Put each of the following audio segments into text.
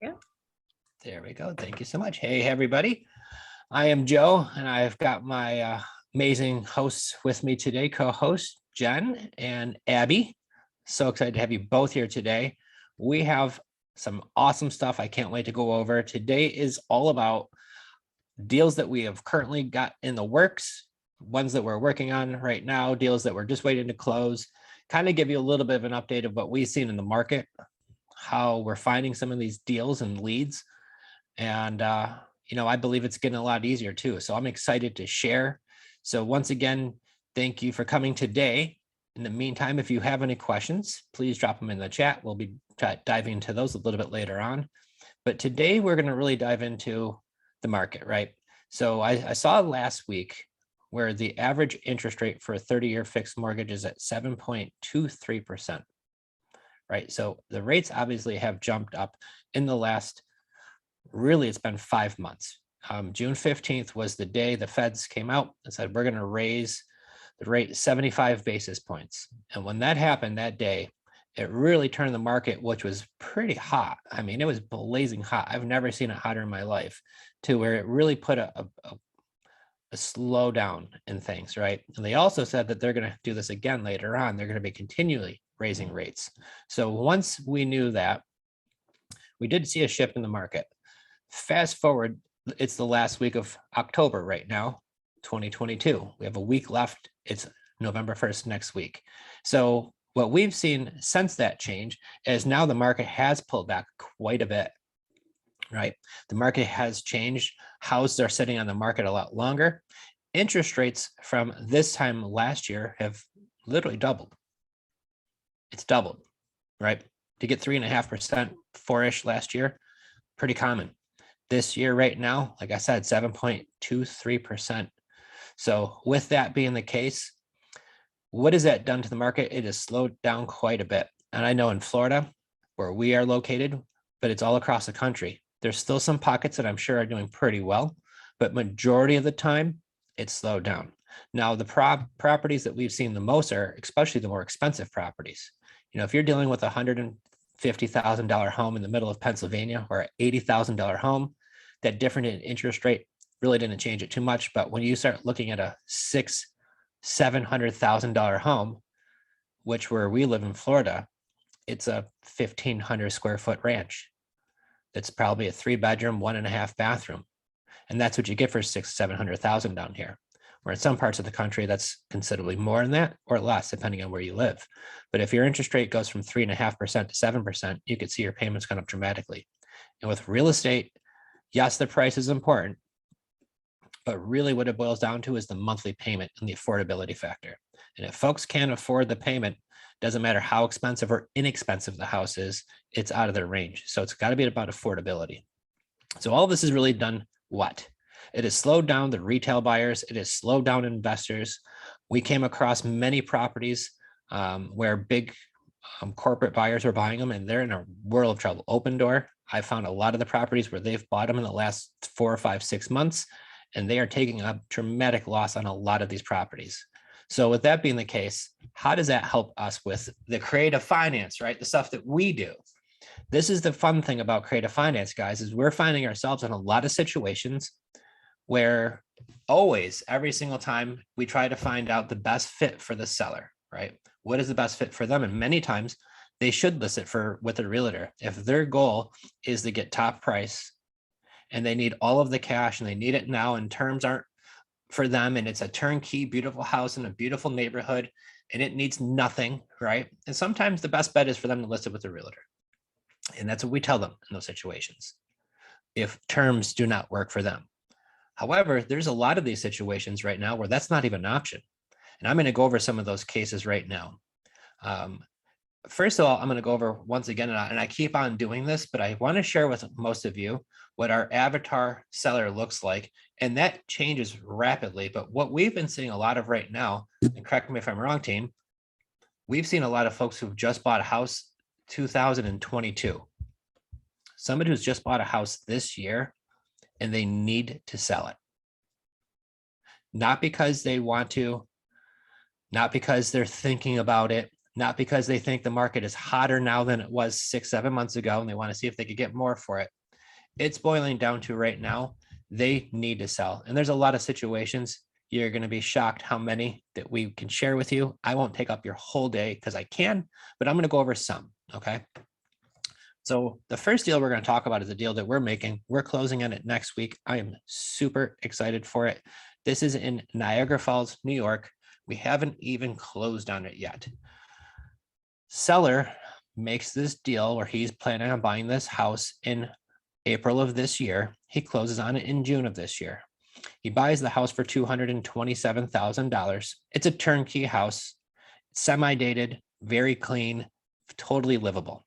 Yeah. There we go. Thank you so much. Hey, everybody. I am Joe, and I've got my amazing hosts with me today, co-host Jen and Abby. So excited to have you both here today. We have some awesome stuff I can't wait to go over. Today is all about deals that we have currently got in the works, ones that we're working on right now, deals that we're just waiting to close, kind of give you a little bit of an update of what we've seen in the market, how we're finding some of these deals and leads. And, I believe it's getting a lot easier too. So I'm excited to share. So once again, thank you for coming today. In the meantime, if you have any questions, please drop them in the chat. We'll be diving into those a little bit later on. But today we're going to really dive into the market, right? So I saw last week where the average interest rate for a 30-year fixed mortgage is at 7.23%, right? So the rates obviously have jumped up in the last, really, it's been 5 months. June 15th was the day the Feds came out and said, we're going to raise the rate 75 basis points. And when that happened that day, it really turned the market, which was pretty hot. I mean, it was blazing hot. I've never seen it hotter in my life, to where it really put a slowdown in things, right? And they also said that they're going to do this again later on. They're going to be continually raising rates. So once we knew that, we did see a shift in the market. Fast forward, it's the last week of October right now, 2022. We have a week left. It's November 1st next week. So what we've seen since that change is now the market has pulled back quite a bit, right? The market has changed. Houses are sitting on the market a lot longer. Interest rates from this time last year have literally doubled. It's doubled, right? To get 3.5%, 4-ish last year, pretty common. This year right now, like I said, 7.23%. So with that being the case, what has that done to the market? It has slowed down quite a bit. And I know in Florida, where we are located, but it's all across the country, there's still some pockets that I'm sure are doing pretty well, but majority of the time, it's slowed down. Now, the properties that we've seen the most are especially the more expensive properties. If you're dealing with $150,000 home in the middle of Pennsylvania or an $80,000 home, that different in interest rate really didn't change it too much. But when you start looking at a $700,000 home, which where we live in Florida, it's a 1,500 square foot ranch. That's probably a 3-bedroom, 1.5 bathroom. And that's what you get for $700,000 down here. Or in some parts of the country, that's considerably more than that or less, depending on where you live. But if your interest rate goes from 3.5% to 7%, you could see your payments going up dramatically. And with real estate, yes, the price is important, but really what it boils down to is the monthly payment and the affordability factor. And if folks can't afford the payment, doesn't matter how expensive or inexpensive the house is, it's out of their range. So it's got to be about affordability. So all this has really done what? It has slowed down the retail buyers. It has slowed down investors. We came across many properties where big corporate buyers are buying them, and they're in a world of trouble. Open Door, I found a lot of the properties where they've bought them in the last 4 or 5, 6 months, and they are taking a dramatic loss on a lot of these properties. So with that being the case, how does that help us with the creative finance, right? The stuff that we do. This is the fun thing about creative finance, guys, is we're finding ourselves in a lot of situations where always, every single time, we try to find out the best fit for the seller, right? What is the best fit for them? And many times they should list it with a realtor. If their goal is to get top price and they need all of the cash and they need it now and terms aren't for them, and it's a turnkey, beautiful house in a beautiful neighborhood and it needs nothing, right? And sometimes the best bet is for them to list it with a realtor. And that's what we tell them in those situations, if terms do not work for them. However, there's a lot of these situations right now where that's not even an option. And I'm going to go over some of those cases right now. First of all, I'm going to go over once again, and I keep on doing this, but I want to share with most of you what our avatar seller looks like. And that changes rapidly. But what we've been seeing a lot of right now, and correct me if I'm wrong, team, we've seen a lot of folks who've just bought a house 2022. Somebody who's just bought a house this year and they need to sell it. Not because they want to, not because they're thinking about it, not because they think the market is hotter now than it was 6-7 months ago and they want to see if they could get more for it. It's boiling down to right now, they need to sell. And there's a lot of situations. You're going to be shocked how many that we can share with you. I won't take up your whole day because I can, but I'm going to go over some. Okay. So the first deal we're going to talk about is a deal that we're making. We're closing on it next week. I am super excited for it. This is in Niagara Falls, New York. We haven't even closed on it yet. Seller makes this deal where he's planning on buying this house in April of this year. He closes on it in June of this year. He buys the house for $227,000. It's a turnkey house, semi-dated, very clean, totally livable.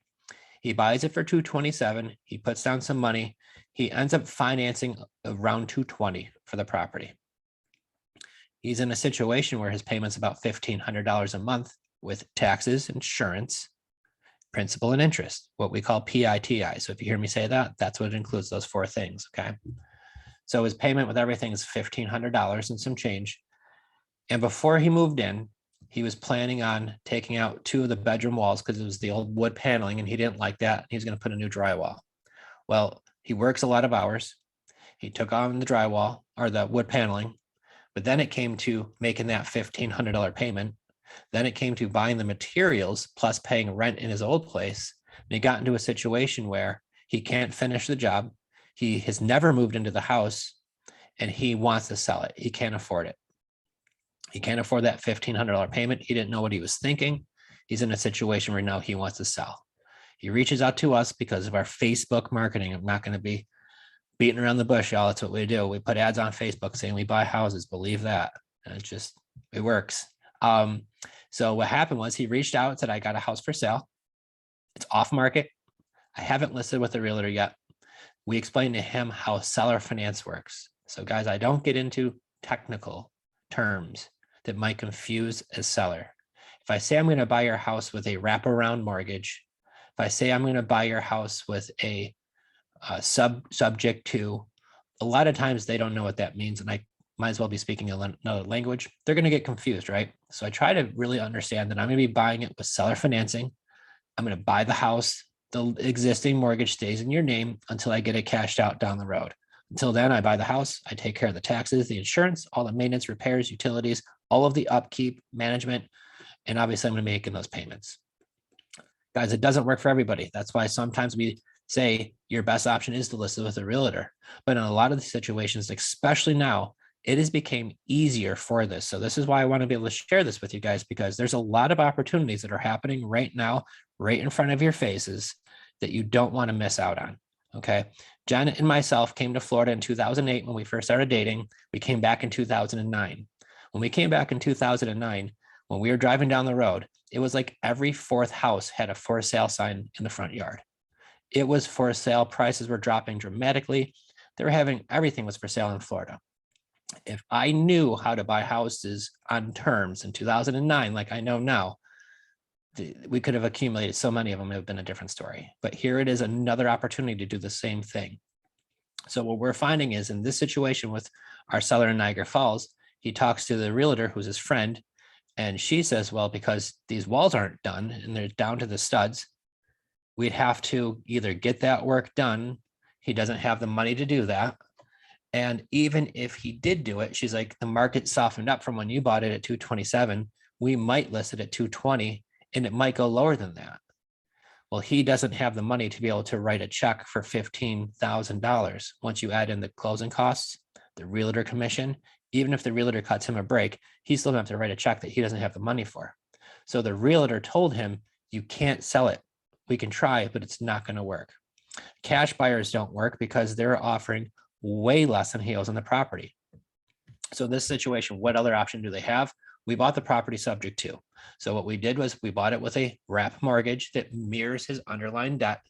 He buys it for $227,000. He puts down some money. He ends up financing around $220,000 for the property. He's in a situation where his payment's about $1,500 a month with taxes, insurance, principal, and interest, what we call PITI. So if you hear me say that, that's what it includes, those four things, okay? So his payment with everything is $1,500 and some change. And before he moved in, he was planning on taking out 2 of the bedroom walls because it was the old wood paneling and he didn't like that. He was going to put a new drywall. Well, he works a lot of hours. He took on the drywall or the wood paneling, but then it came to making that $1,500 payment. Then it came to buying the materials plus paying rent in his old place. And he got into a situation where he can't finish the job. He has never moved into the house and he wants to sell it. He can't afford it. He can't afford that $1,500 payment. He didn't know what he was thinking. He's in a situation where now he wants to sell. He reaches out to us because of our Facebook marketing. I'm not going to be beating around the bush, y'all. That's what we do. We put ads on Facebook saying we buy houses. Believe that. And it works. So what happened was he reached out and said, I got a house for sale. It's off market. I haven't listed with the realtor yet. We explained to him how seller finance works. So guys, I don't get into technical terms that might confuse a seller. If I say I'm going to buy your house with a wraparound mortgage, if I say I'm going to buy your house with a subject to, a lot of times they don't know what that means. And I might as well be speaking another language. They're going to get confused, right? So I try to really understand that I'm going to be buying it with seller financing. I'm going to buy the house. The existing mortgage stays in your name until I get it cashed out down the road. Until then, I buy the house. I take care of the taxes, the insurance, all the maintenance, repairs, utilities, all of the upkeep, management, and obviously I'm going to be making those payments. Guys, it doesn't work for everybody. That's why sometimes we say your best option is to list it with a realtor. But in a lot of the situations, especially now, it has become easier for this. So this is why I want to be able to share this with you guys, because there's a lot of opportunities that are happening right now, right in front of your faces that you don't want to miss out on. Okay. Jenn and myself came to Florida in 2008 when we first started dating. We came back in 2009. When we came back in 2009, when we were driving down the road, it was like every fourth house had a for sale sign in the front yard. It was for sale. Prices were dropping dramatically. They were having, everything was for sale in Florida. If I knew how to buy houses on terms in 2009, like I know now, we could have accumulated so many of them. It would have been a different story. But here it is, another opportunity to do the same thing. So what we're finding is in this situation with our seller in Niagara Falls, he talks to the realtor who's his friend, and she says, well, because these walls aren't done and they're down to the studs, we'd have to either get that work done. He doesn't have the money to do that. And even if he did do it, she's like, the market softened up from when you bought it at 227. We might list it at 220 and it might go lower than that. Well, he doesn't have the money to be able to write a check for $15,000. Once you add in the closing costs, the realtor commission, even if the realtor cuts him a break, he's still gonna have to write a check that he doesn't have the money for. So the realtor told him, you can't sell it. We can try, but it's not going to work. Cash buyers don't work because they're offering way less than he owes on the property. So this situation, what other option do they have? We bought the property subject to. So what we did was we bought it with a wrap mortgage that mirrors his underlying debt,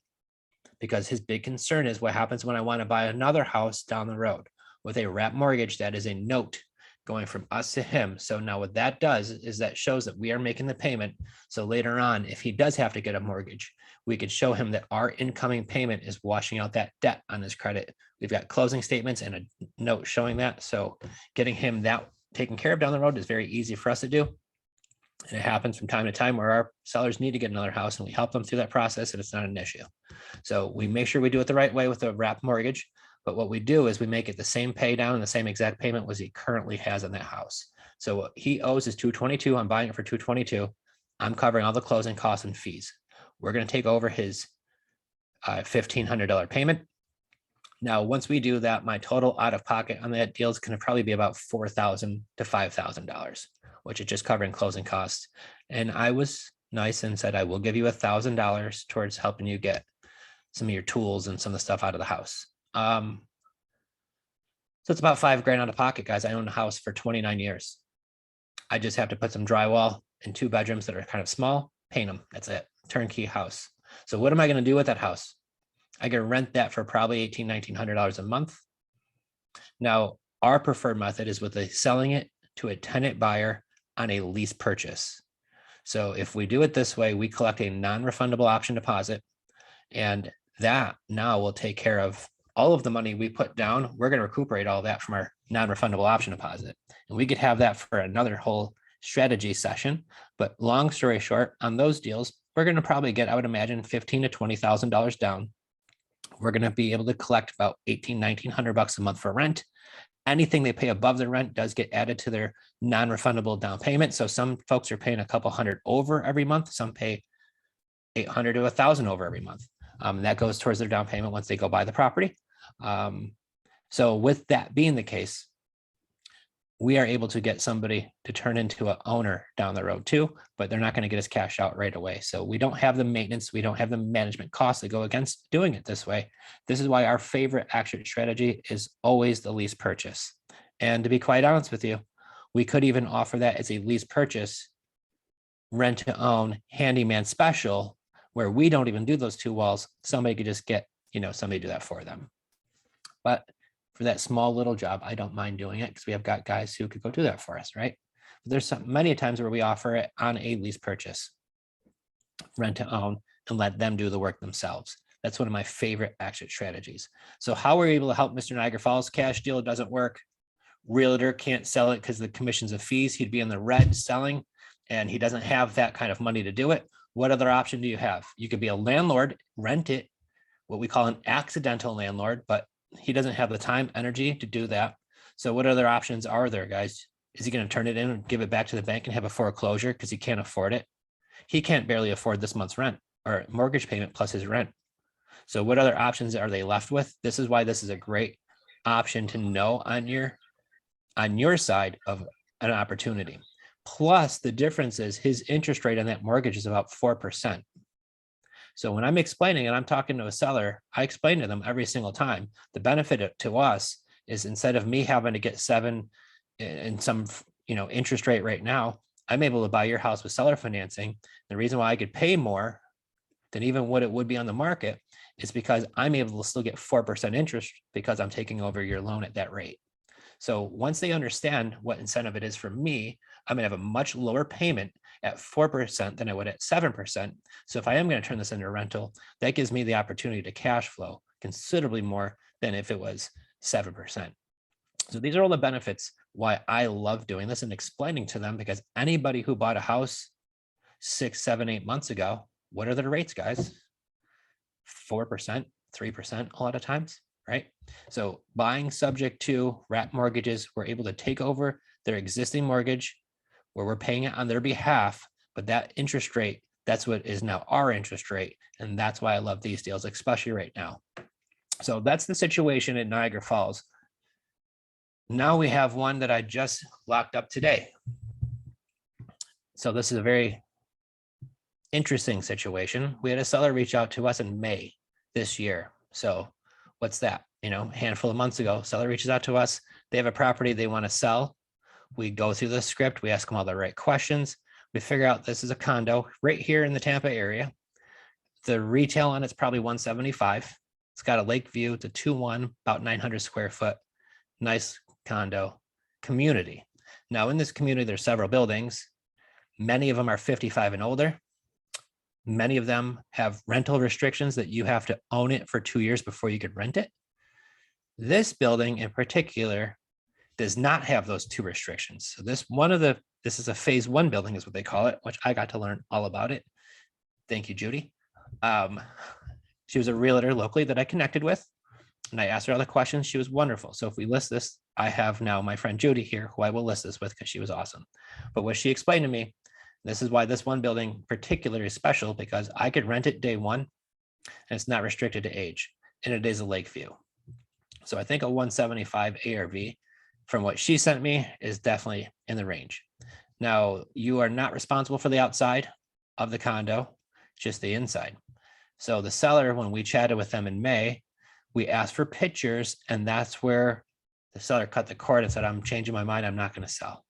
because his big concern is what happens when I want to buy another house down the road. With a wrap mortgage, that is a note going from us to him. So now what that does is that shows that we are making the payment. So later on, if he does have to get a mortgage, we could show him that our incoming payment is washing out that debt on his credit. We've got closing statements and a note showing that. So getting him that taken care of down the road is very easy for us to do. And it happens from time to time where our sellers need to get another house and we help them through that process and it's not an issue. So we make sure we do it the right way with a wrap mortgage. But what we do is we make it the same pay down and the same exact payment as he currently has on that house. So what he owes is 222. I'm buying it for 222. I'm covering all the closing costs and fees. We're going to take over his $1,500 payment. Now, once we do that, my total out of pocket on that deal is going to probably be about $4,000 to $5,000, which is just covering closing costs. And I was nice and said, I will give you $1,000 towards helping you get some of your tools and some of the stuff out of the house. So it's about $5,000 out of pocket, guys. I own a house for 29 years. I just have to put some drywall in 2 bedrooms that are kind of small, paint them. That's it. Turnkey house. So what am I going to do with that house? I can rent that for probably $1,800, $1,900 a month. Now, our preferred method is with selling it to a tenant buyer on a lease purchase. So if we do it this way, we collect a non-refundable option deposit, and that now will take care of all of the money we put down. We're going to recuperate all that from our non-refundable option deposit. And we could have that for another whole strategy session. But long story short, on those deals, we're going to probably get, I would imagine, $15,000 to $20,000 down. We're going to be able to collect about $1,800, $1,900 a month for rent. Anything they pay above the rent does get added to their non-refundable down payment. So some folks are paying a couple hundred over every month. Some pay $800 to $1,000 over every month. That goes towards their down payment once they go buy the property. So with that being the case, we are able to get somebody to turn into an owner down the road too, but they're not going to get us cash out right away. So we don't have the maintenance, we don't have the management costs that go against doing it this way. This is why our favorite exit strategy is always the lease purchase. And to be quite honest with you, we could even offer that as a lease purchase, rent to own handyman special, where we don't even do those 2 walls. Somebody could just get, somebody do that for them. But for that small little job, I don't mind doing it because we have got guys who could go do that for us, right? But there's many times where we offer it on a lease purchase, rent to own, and let them do the work themselves. That's one of my favorite exit strategies. So how we're able to help Mr. Niagara Falls? Cash deal doesn't work. Realtor can't sell it because the commissions of fees. He'd be in the red selling, and he doesn't have that kind of money to do it. What other option do you have? You could be a landlord, rent it, what we call an accidental landlord, but he doesn't have the time, energy to do that. So what other options are there, guys? Is he going to turn it in and give it back to the bank and have a foreclosure because he can't afford it? He can't barely afford this month's rent or mortgage payment plus his rent. So what other options are they left with? This is why this is a great option to know on your side of an opportunity. Plus the difference is his interest rate on that mortgage is about 4%. So when I'm explaining and I'm talking to a seller, I explain to them every single time. The benefit to us is instead of me having to get 7 and some interest rate right now, I'm able to buy your house with seller financing. The reason why I could pay more than even what it would be on the market is because I'm able to still get 4% interest because I'm taking over your loan at that rate. So once they understand what incentive it is for me, I'm going to have a much lower payment at 4% than I would at 7%. So if I am going to turn this into a rental, that gives me the opportunity to cash flow considerably more than if it was 7%. So these are all the benefits why I love doing this and explaining to them, because anybody who bought a house 6, 7, 8 months ago, what are the rates, guys? 4%, 3% a lot of times, right? So buying subject to wrap mortgages, we're able to take over their existing mortgage where we're paying it on their behalf, but that interest rate, that's what is now our interest rate. And that's why I love these deals, especially right now. So that's the situation at Niagara Falls. Now we have one that I just locked up today. So this is a very interesting situation. We had a seller reach out to us in May this year. So what's that? A handful of months ago, seller reaches out to us. They have a property they want to sell. We go through the script. We ask them all the right questions. We figure out this is a condo right here in the Tampa area. The retail on it's probably $175. It's got a lake view. It's a 2-1, about 900 square foot. Nice condo community. Now in this community, there's several buildings. Many of them are 55 and older. Many of them have rental restrictions that you have to own it for 2 years before you could rent it. This building in particular does not have those 2 restrictions. So this one of the This is a phase 1 building is what they call it, which I got to learn all about it. Thank you, Judy. She was a realtor locally that I connected with, and I asked her all the questions. She was wonderful. So if we list this, I have now my friend Judy here, who I will list this with because she was awesome. But what she explained to me, this is why this one building particularly is special, because I could rent it day one and it's not restricted to age, and it is a lake view. So I think a 175 ARV from what she sent me is definitely in the range. Now, you are not responsible for the outside of the condo, just the inside. So the seller, when we chatted with them in May, we asked for pictures, and that's where the seller cut the cord and said, I'm changing my mind, I'm not going to sell.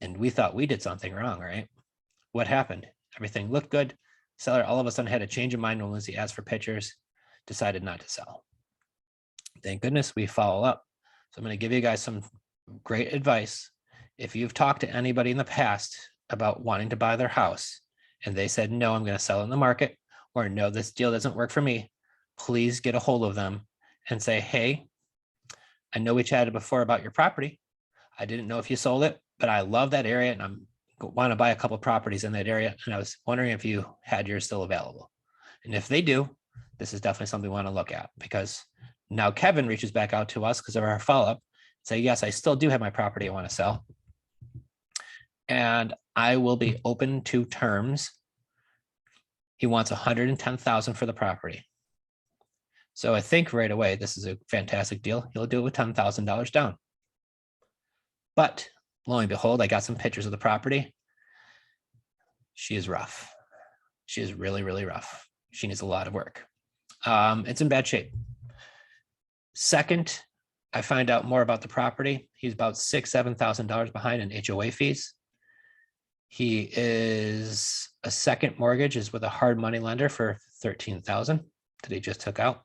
And we thought we did something wrong, right? What happened? Everything looked good. Seller all of a sudden had a change of mind when he asked for pictures, decided not to sell. Thank goodness we follow up. So I'm going to give you guys some great advice. If you've talked to anybody in the past about wanting to buy their house and they said, no, I'm going to sell in the market, or no, this deal doesn't work for me, please get a hold of them and say, hey, I know we chatted before about your property. I didn't know if you sold it, but I love that area and I'm want to buy a couple properties in that area. And I was wondering if you had yours still available. And if they do, this is definitely something we want to look at, because now Kevin reaches back out to us because of our follow-up, say, yes, I still do have my property I want to sell. And I will be open to terms. He wants $110,000 for the property. So I think right away, this is a fantastic deal. He'll do it with $10,000 down. But lo and behold, I got some pictures of the property. She is rough. She is really, really rough. She needs a lot of work. It's in bad shape. Second, I find out more about the property. He's about $6,000-7,000 behind in HOA fees. He is a second mortgage is with a hard money lender for $13,000 that he just took out.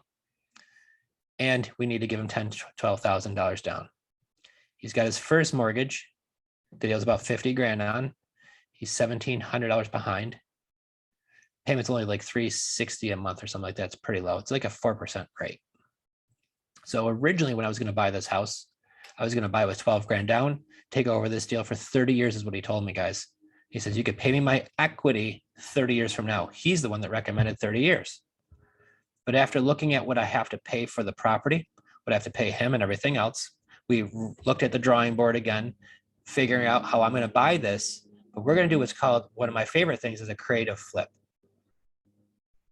And we need to give him $10,000-12,000 down. He's got his first mortgage that he owes about 50 grand on. He's $1,700 behind. Payment's only like $360 a month or something like that. It's pretty low. It's like a 4% rate. So originally when I was going to buy this house, I was going to buy it with 12 grand down, take over this deal for 30 years is what he told me, guys. He says, you could pay me my equity 30 years from now. He's the one that recommended 30 years. But after looking at what I have to pay for the property, what I have to pay him and everything else, we looked at the drawing board again, figuring out how I'm going to buy this. But we're going to do what's called, one of my favorite things is a creative flip.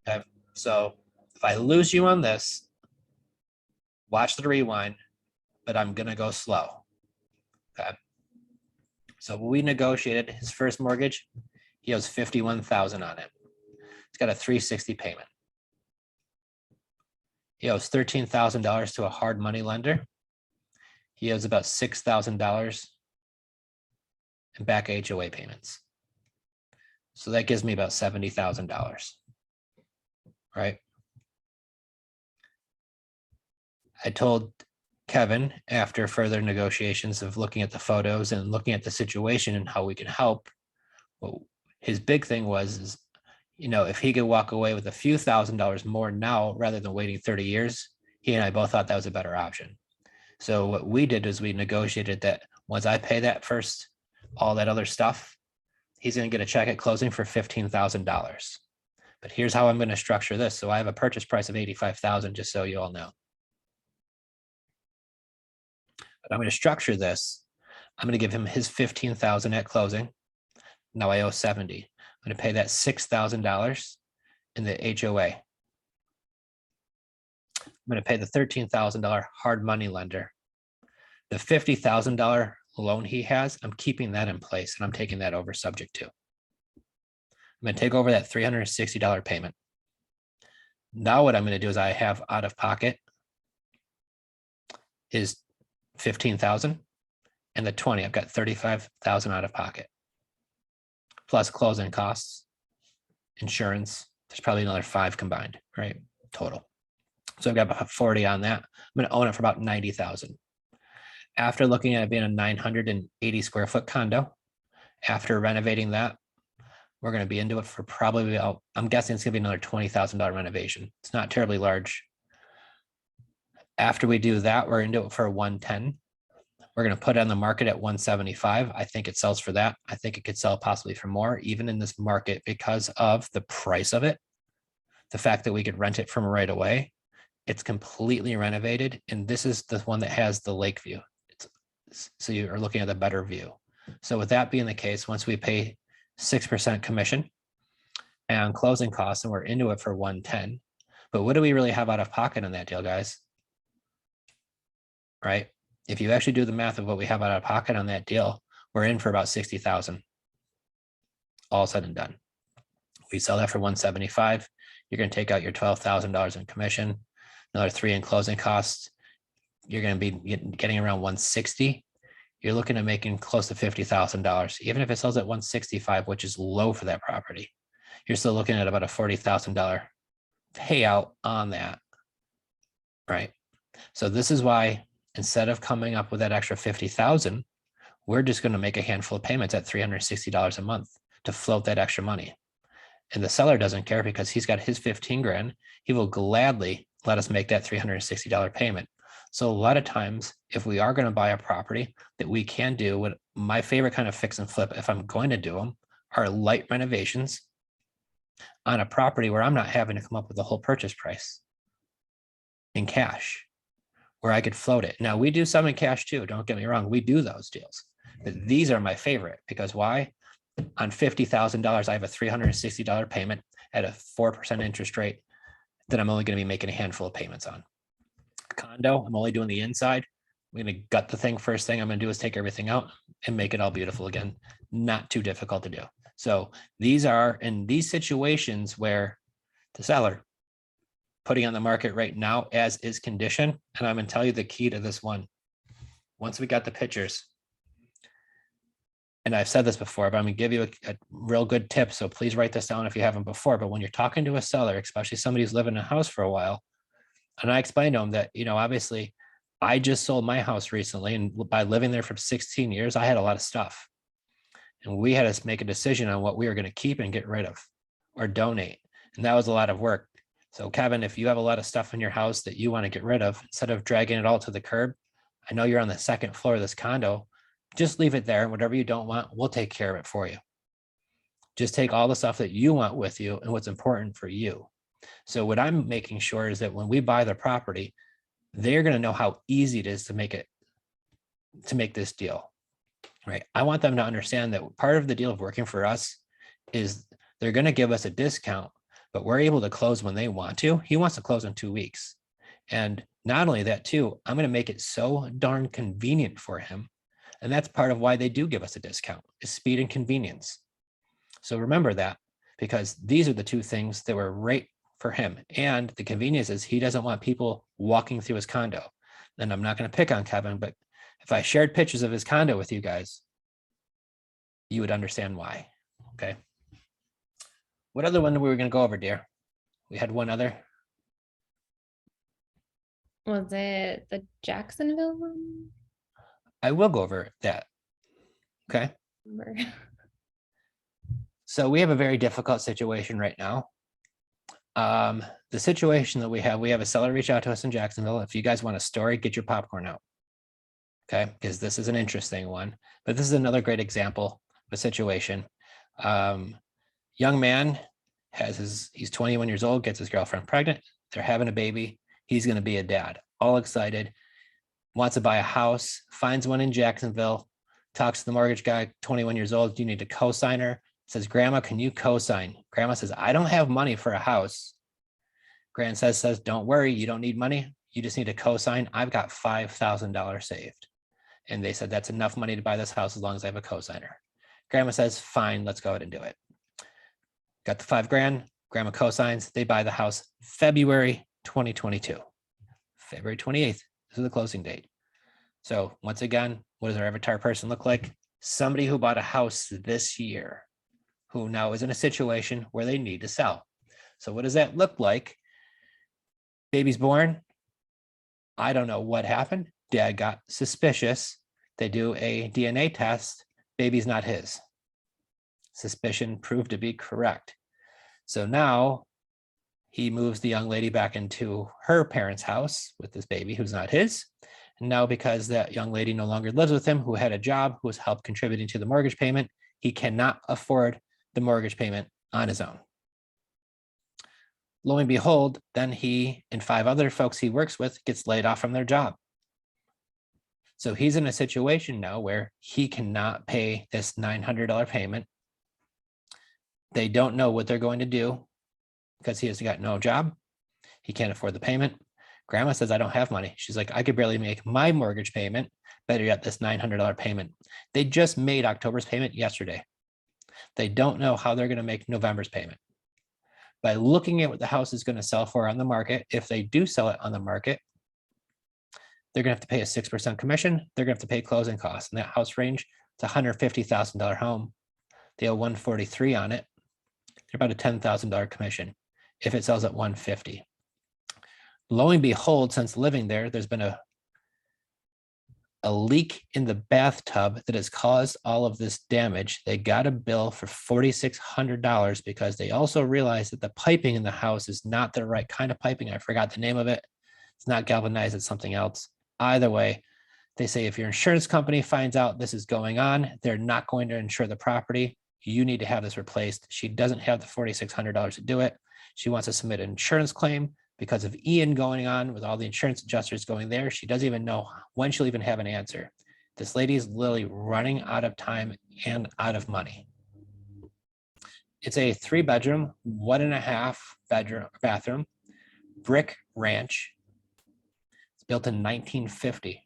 Okay. So if I lose you on this, watch the rewind, but I'm going to go slow. Okay. So we negotiated his first mortgage. He owes $51,000 on it. He's got a $360 payment. He owes $13,000 to a hard money lender. He owes about $6,000 in back HOA payments. So that gives me about $70,000, right? I told Kevin, after further negotiations of looking at the photos and looking at the situation and how we can help, well, his big thing was, if he could walk away with a few $1,000s more now rather than waiting 30 years, he and I both thought that was a better option. So what we did is we negotiated that once I pay that first, all that other stuff, he's going to get a check at closing for $15,000. But here's how I'm going to structure this. So I have a purchase price of $85,000, just so you all know. But I'm going to structure this. I'm going to give him his $15,000 at closing. Now I owe $70,000. I'm going to pay that $6,000 in the HOA. I'm going to pay the $13,000 hard money lender. The $50,000 loan he has, I'm keeping that in place and I'm taking that over subject to. I'm going to take over that $360 payment. Now what I'm going to do is I have out of pocket is $15,000 and the 20. I've got $35,000 out of pocket, plus closing costs, insurance. There's probably another 5 combined, right? Total. So I've got about 40 on that. I'm going to own it for about $90,000. After looking at it being a 980 square foot condo, after renovating that, we're going to be into it for probably, I'm guessing it's going to be another $20,000 renovation. It's not terribly large. After we do that, we're into it for 110. We're going to put it on the market at 175. I think it sells for that. I think it could sell possibly for more, even in this market, because of the price of it. The fact that we could rent it from right away. It's completely renovated. And this is the one that has the lake view. So you are looking at the better view. So with that being the case, once we pay 6% commission and closing costs, and we're into it for 110, but what do we really have out of pocket on that deal, guys? Right? If you actually do the math of what we have out of pocket on that deal, we're in for about 60,000. All said and done. We sell that for 175. You're going to take out your $12,000 in commission, another 3 in closing costs. You're going to be getting around 160. You're looking at making close to $50,000. Even if it sells at 165, which is low for that property, you're still looking at about a $40,000 payout on that, right? So this is why, instead of coming up with that extra 50,000, we're just going to make a handful of payments at $360 a month to float that extra money. And the seller doesn't care because he's got his 15 grand. He will gladly let us make that $360 payment. So a lot of times, if we are going to buy a property, that we can do what my favorite kind of fix and flip, if I'm going to do them, are light renovations on a property where I'm not having to come up with the whole purchase price in cash, where I could float it. Now, we do some in cash too. Don't get me wrong. We do those deals. But these are my favorite because why? On $50,000, I have a $360 payment at a 4% interest rate that I'm only going to be making a handful of payments on. Condo, I'm only doing the inside. I'm going to gut the thing. First thing I'm going to do is take everything out and make it all beautiful again. Not too difficult to do. So these are in these situations where the seller putting on the market right now as is condition. And I'm going to tell you the key to this one. Once we got the pictures, and I've said this before, but I'm going to give you a real good tip. So please write this down if you haven't before. But when you're talking to a seller, especially somebody who's living in a house for a while, and I explained to them that, obviously I just sold my house recently, and by living there for 16 years, I had a lot of stuff. And we had to make a decision on what we were going to keep and get rid of or donate. And that was a lot of work. So Kevin, if you have a lot of stuff in your house that you want to get rid of, instead of dragging it all to the curb, I know you're on the second floor of this condo, just leave it there. And whatever you don't want, we'll take care of it for you. Just take all the stuff that you want with you and what's important for you. So what I'm making sure is that when we buy the property, they're going to know how easy it is to make this deal, right? I want them to understand that part of the deal of working for us is they're going to give us a discount, but we're able to close when they want to. He wants to close in 2 weeks. And not only that too, I'm going to make it so darn convenient for him. And that's part of why they do give us a discount, is speed and convenience. So remember that, because these are the two things that were right for him. And the convenience is he doesn't want people walking through his condo. And I'm not going to pick on Kevin, but if I shared pictures of his condo with you guys, you would understand why. Okay. What other one were we going to go over, dear? We had one other. Was it the Jacksonville one? I will go over that. Okay. So we have a very difficult situation right now. The situation that we have a seller reach out to us in Jacksonville. If you guys want a story, get your popcorn out. Okay, because this is an interesting one, but this is another great example of a situation. Young man he's 21 years old, gets his girlfriend pregnant. They're having a baby. He's going to be a dad, all excited, wants to buy a house, finds one in Jacksonville, talks to the mortgage guy, 21 years old. Do you need a co-signer? Says, Grandma, can you co-sign? Grandma says, I don't have money for a house. Grand says, don't worry, you don't need money. You just need a co-sign. I've got $5,000 saved. And they said, that's enough money to buy this house as long as I have a co-signer. Grandma says, fine, let's go ahead and do it. Got the $5,000, Grandma co-signs, they buy the house February 2022. February 28th, this is the closing date. So once again, what does our avatar person look like? Somebody who bought a house this year, who now is in a situation where they need to sell. So what does that look like? Baby's born. I don't know what happened. Dad got suspicious. They do a DNA test. Baby's not his. Suspicion proved to be correct. So now he moves the young lady back into her parents' house with this baby who's not his. And now because that young lady no longer lives with him, who had a job, who was helped contributing to the mortgage payment, he cannot afford the mortgage payment on his own. Lo and behold, then he and 5 other folks he works with gets laid off from their job. So he's in a situation now where he cannot pay this $900 payment. They don't know what they're going to do because he has got no job. He can't afford the payment. Grandma says, I don't have money. She's like, I could barely make my mortgage payment. Better yet, this $900 payment. They just made October's payment yesterday. They don't know how they're going to make November's payment. By looking at what the house is going to sell for on the market, if they do sell it on the market, they're going to have to pay a 6% commission. They're going to have to pay closing costs. And that house range, it's a $150,000 home. They owe $143,000 on it. They're about a $10,000 commission if it sells at $150,000. Lo and behold, since living there, there's been a leak in the bathtub that has caused all of this damage. They got a bill for $4,600 because they also realized that the piping in the house is not the right kind of piping. I forgot the name of it. It's not galvanized, it's something else. Either way, they say if your insurance company finds out this is going on, they're not going to insure the property. You need to have this replaced. She doesn't have the $4,600 to do it. She wants to submit an insurance claim. Because of Ian going on with all the insurance adjusters going there, she doesn't even know when she'll even have an answer. This lady is literally running out of time and out of money. It's a 3-bedroom, 1.5 bathroom, brick ranch. It's built in 1950.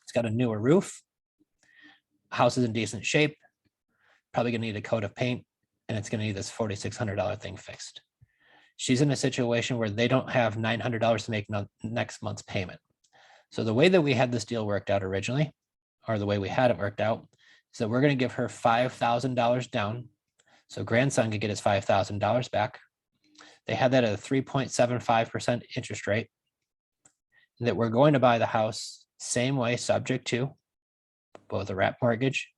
It's got a newer roof. House is in decent shape. Probably gonna need a coat of paint, and it's gonna need this $4,600 thing fixed. She's in a situation where they don't have $900 to make next month's payment. So the way that we had this deal worked out originally, or the way we had it worked out, is that we're going to give her $5,000 down. So grandson could get his $5,000 back. They had that at a 3.75% interest rate. And that we're going to buy the house same way, subject to both a wrap mortgage.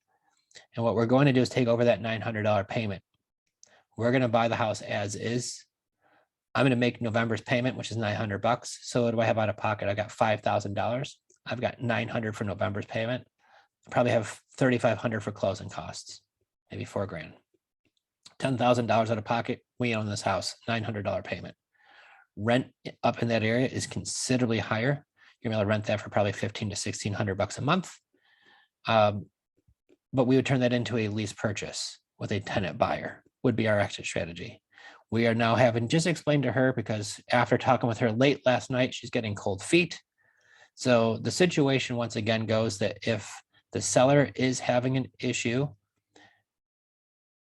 And what we're going to do is take over that $900 payment. We're going to buy the house as is. I'm going to make November's payment, which is $900. So what do I have out of pocket? I got $5,000. I've got $900 for November's payment. I probably have $3,500 for closing costs, maybe $4,000. $10,000 out of pocket. We own this house, $900 payment. Rent up in that area is considerably higher. You're going to rent that for probably $1,500 to $1,600 a month. But we would turn that into a lease purchase with a tenant buyer would be our exit strategy. We are now having just explained to her, because after talking with her late last night, she's getting cold feet. So the situation once again goes that if the seller is having an issue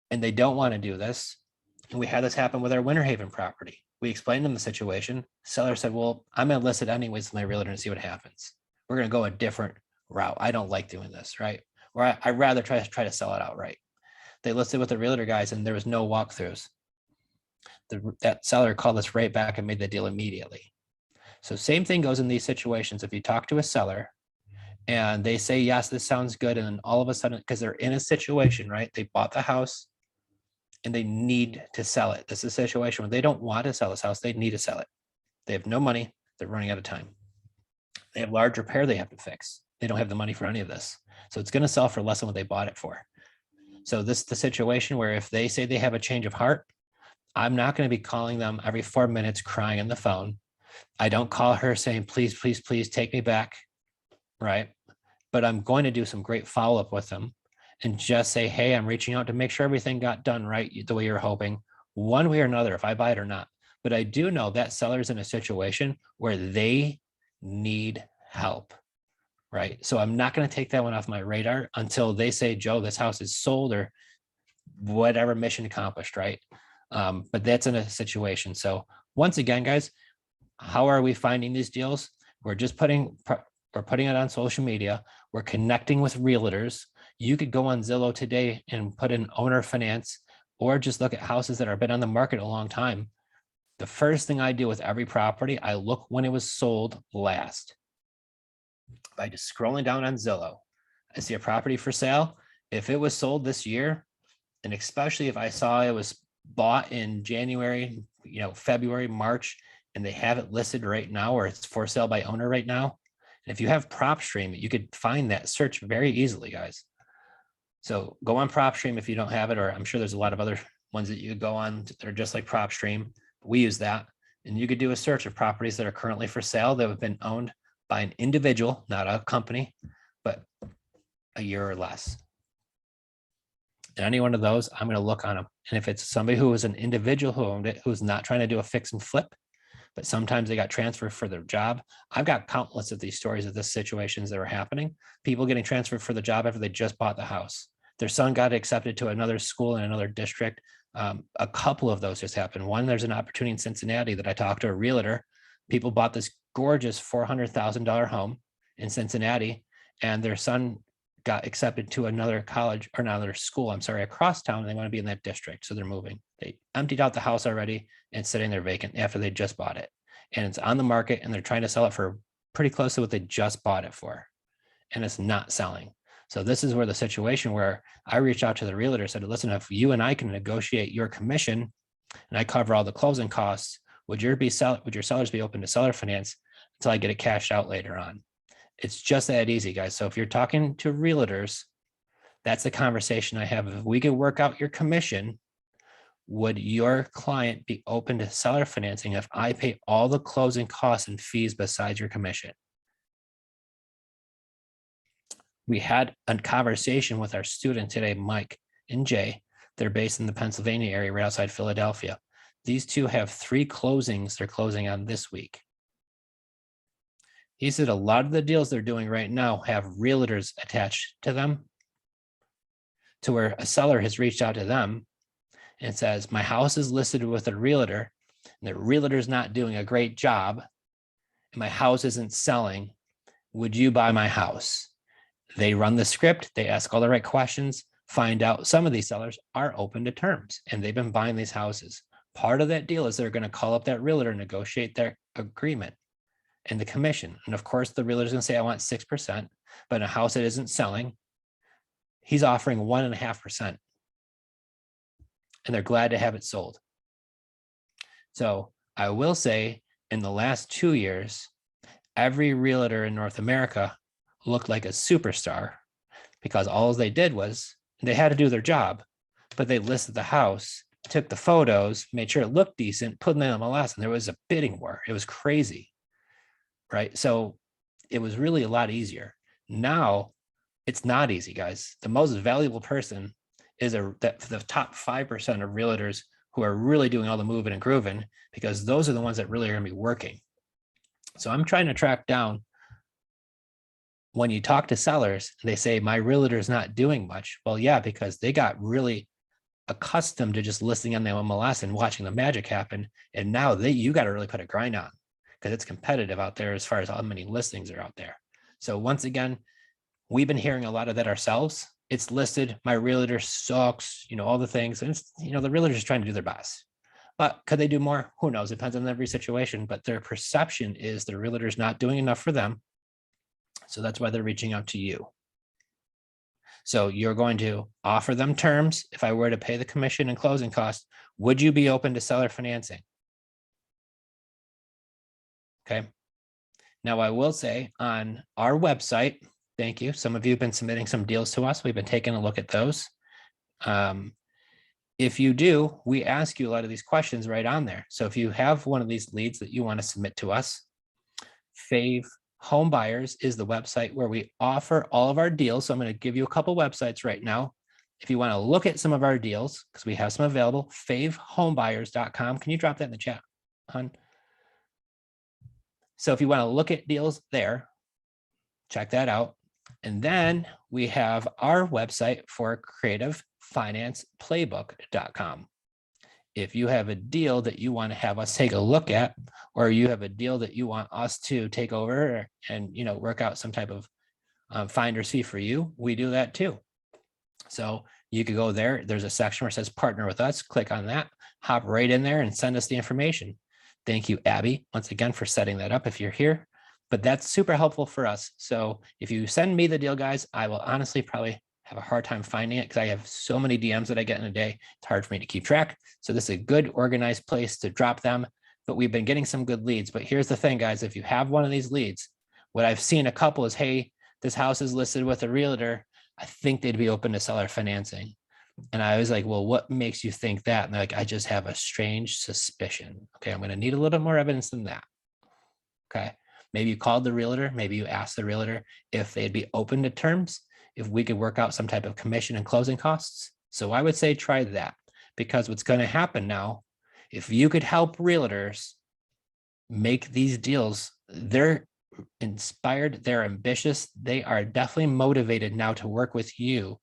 and they don't want to do this, and we had this happen with our Winter Haven property. We explained them the situation. Seller said, well, I'm going to list it anyways with my realtor and see what happens. We're going to go a different route. I don't like doing this, right? Or I'd rather try to sell it outright. They listed with the realtor guys and there was no walkthroughs. That seller called us right back and made the deal immediately. So same thing goes in these situations. If you talk to a seller and they say, yes, this sounds good. And then all of a sudden, because they're in a situation, right? They bought the house and they need to sell it. This is a situation where they don't want to sell this house. They need to sell it. They have no money. They're running out of time. They have large repair they have to fix. They don't have the money for any of this. So it's going to sell for less than what they bought it for. So this is the situation where if they say they have a change of heart, I'm not going to be calling them every 4 minutes crying on the phone. I don't call her saying, please, please, please take me back, right? But I'm going to do some great follow-up with them and just say, hey, I'm reaching out to make sure everything got done right the way you're hoping, one way or another, if I buy it or not. But I do know that seller's in a situation where they need help, right? So I'm not going to take that one off my radar until they say, Joe, this house is sold or whatever, mission accomplished, right? But that's in a situation. So once again, guys, how are we finding these deals? We're just putting it on social media. We're connecting with realtors. You could go on Zillow today and put in owner finance, or just look at houses that have been on the market a long time. The first thing I do with every property, I look when it was sold last. By just scrolling down on Zillow, I see a property for sale. If it was sold this year, and especially if I saw it was bought in January, February, March, and they have it listed right now, or it's for sale by owner right now, And if you have PropStream, you could find that search very easily, guys. So go on PropStream if you don't have it, or I'm sure there's a lot of other ones that you could go on that are just like PropStream. We use that. And you could do a search of properties that are currently for sale that have been owned by an individual, not a company, but a year or less. And any one of those, I'm going to look on them. And if it's somebody who was an individual who owned it, who's not trying to do a fix and flip, but sometimes they got transferred for their job. I've got countless of these stories of this situations that are happening. People getting transferred for the job after they just bought the house. Their son got accepted to another school in another district. A couple of those just happened. One, there's an opportunity in Cincinnati that I talked to a realtor. People bought this gorgeous $400,000 home in Cincinnati, and their son got accepted to another college or another school, I'm sorry, across town. And they want to be in that district. So they're moving. They emptied out the house already and sitting there vacant after they just bought it. And it's on the market and they're trying to sell it for pretty close to what they just bought it for. And it's not selling. So this is where the situation where I reached out to the realtor, said, listen, if you and I can negotiate your commission and I cover all the closing costs, would your sellers be open to seller finance until I get it cashed out later on? It's just that easy, guys. So if you're talking to realtors, that's the conversation I have. If we could work out your commission, would your client be open to seller financing if I pay all the closing costs and fees besides your commission? We had a conversation with our student today, Mike and Jay. They're based in the Pennsylvania area, right outside Philadelphia. These two have 3 closings they're closing on this week. He said a lot of the deals they're doing right now have realtors attached to them, to where a seller has reached out to them and says, my house is listed with a realtor and the realtor's not doing a great job and my house isn't selling. Would you buy my house? They run the script, they ask all the right questions, find out some of these sellers are open to terms and they've been buying these houses. Part of that deal is they're going to call up that realtor, negotiate their agreement and the commission. And of course, the realtor's going to say, I want 6%, but in a house that isn't selling, he's offering 1.5%. And they're glad to have it sold. So I will say in the last 2 years, every realtor in North America looked like a superstar because all they did was they had to do their job, but they listed the house, took the photos, made sure it looked decent, put them in MLS, and there was a bidding war. It was crazy, right? So it was really a lot easier. Now it's not easy, guys. The most valuable person is the top 5% of realtors who are really doing all the moving and grooving, because those are the ones that really are going to be working. So I'm trying to track down, when you talk to sellers, they say, my realtor is not doing much. Well, yeah, because they got really accustomed to just listing on the MLS and watching the magic happen. And now you got to really put a grind on because it's competitive out there as far as how many listings are out there. So once again, we've been hearing a lot of that ourselves. It's listed, my realtor sucks, all the things. And it's, the realtor is trying to do their best. But could they do more? Who knows? It depends on every situation. But their perception is the realtor is not doing enough for them. So that's why they're reaching out to you. So you're going to offer them terms. If I were to pay the commission and closing costs, would you be open to seller financing? Okay. Now I will say on our website, thank you. Some of you have been submitting some deals to us. We've been taking a look at those. If you do, we ask you a lot of these questions right on there. So if you have one of these leads that you want to submit to us, Fave Home Buyers is the website where we offer all of our deals. So I'm going to give you a couple websites right now. If you want to look at some of our deals, because we have some available, favehomebuyers.com. Can you drop that in the chat, hon? So if you want to look at deals there, check that out. And then we have our website for creative finance, playbook.com. If you have a deal that you want to have us take a look at, or you have a deal that you want us to take over and work out some type of finder's fee for you, we do that too. So you could go there. There's a section where it says partner with us. Click on that, hop right in there and send us the information. Thank you, Abby, once again for setting that up if you're here. But that's super helpful for us. So if you send me the deal, guys, I will honestly probably have a hard time finding it because I have so many DMs that I get in a day. It's hard for me to keep track. So this is a good organized place to drop them. But we've been getting some good leads. But here's the thing, guys, if you have one of these leads, What I've seen a couple is, hey, this house is listed with a realtor. I think they'd be open to seller financing. And I was like, well, what makes you think that? And they're like, I just have a strange suspicion. Okay, I'm going to need a little bit more evidence than that. Okay, maybe you called the realtor, maybe you asked the realtor if they'd be open to terms, if we could work out some type of commission and closing costs. So I would say try that, because what's going to happen now, if you could help realtors make these deals, they're inspired, they're ambitious, they are definitely motivated now to work with you,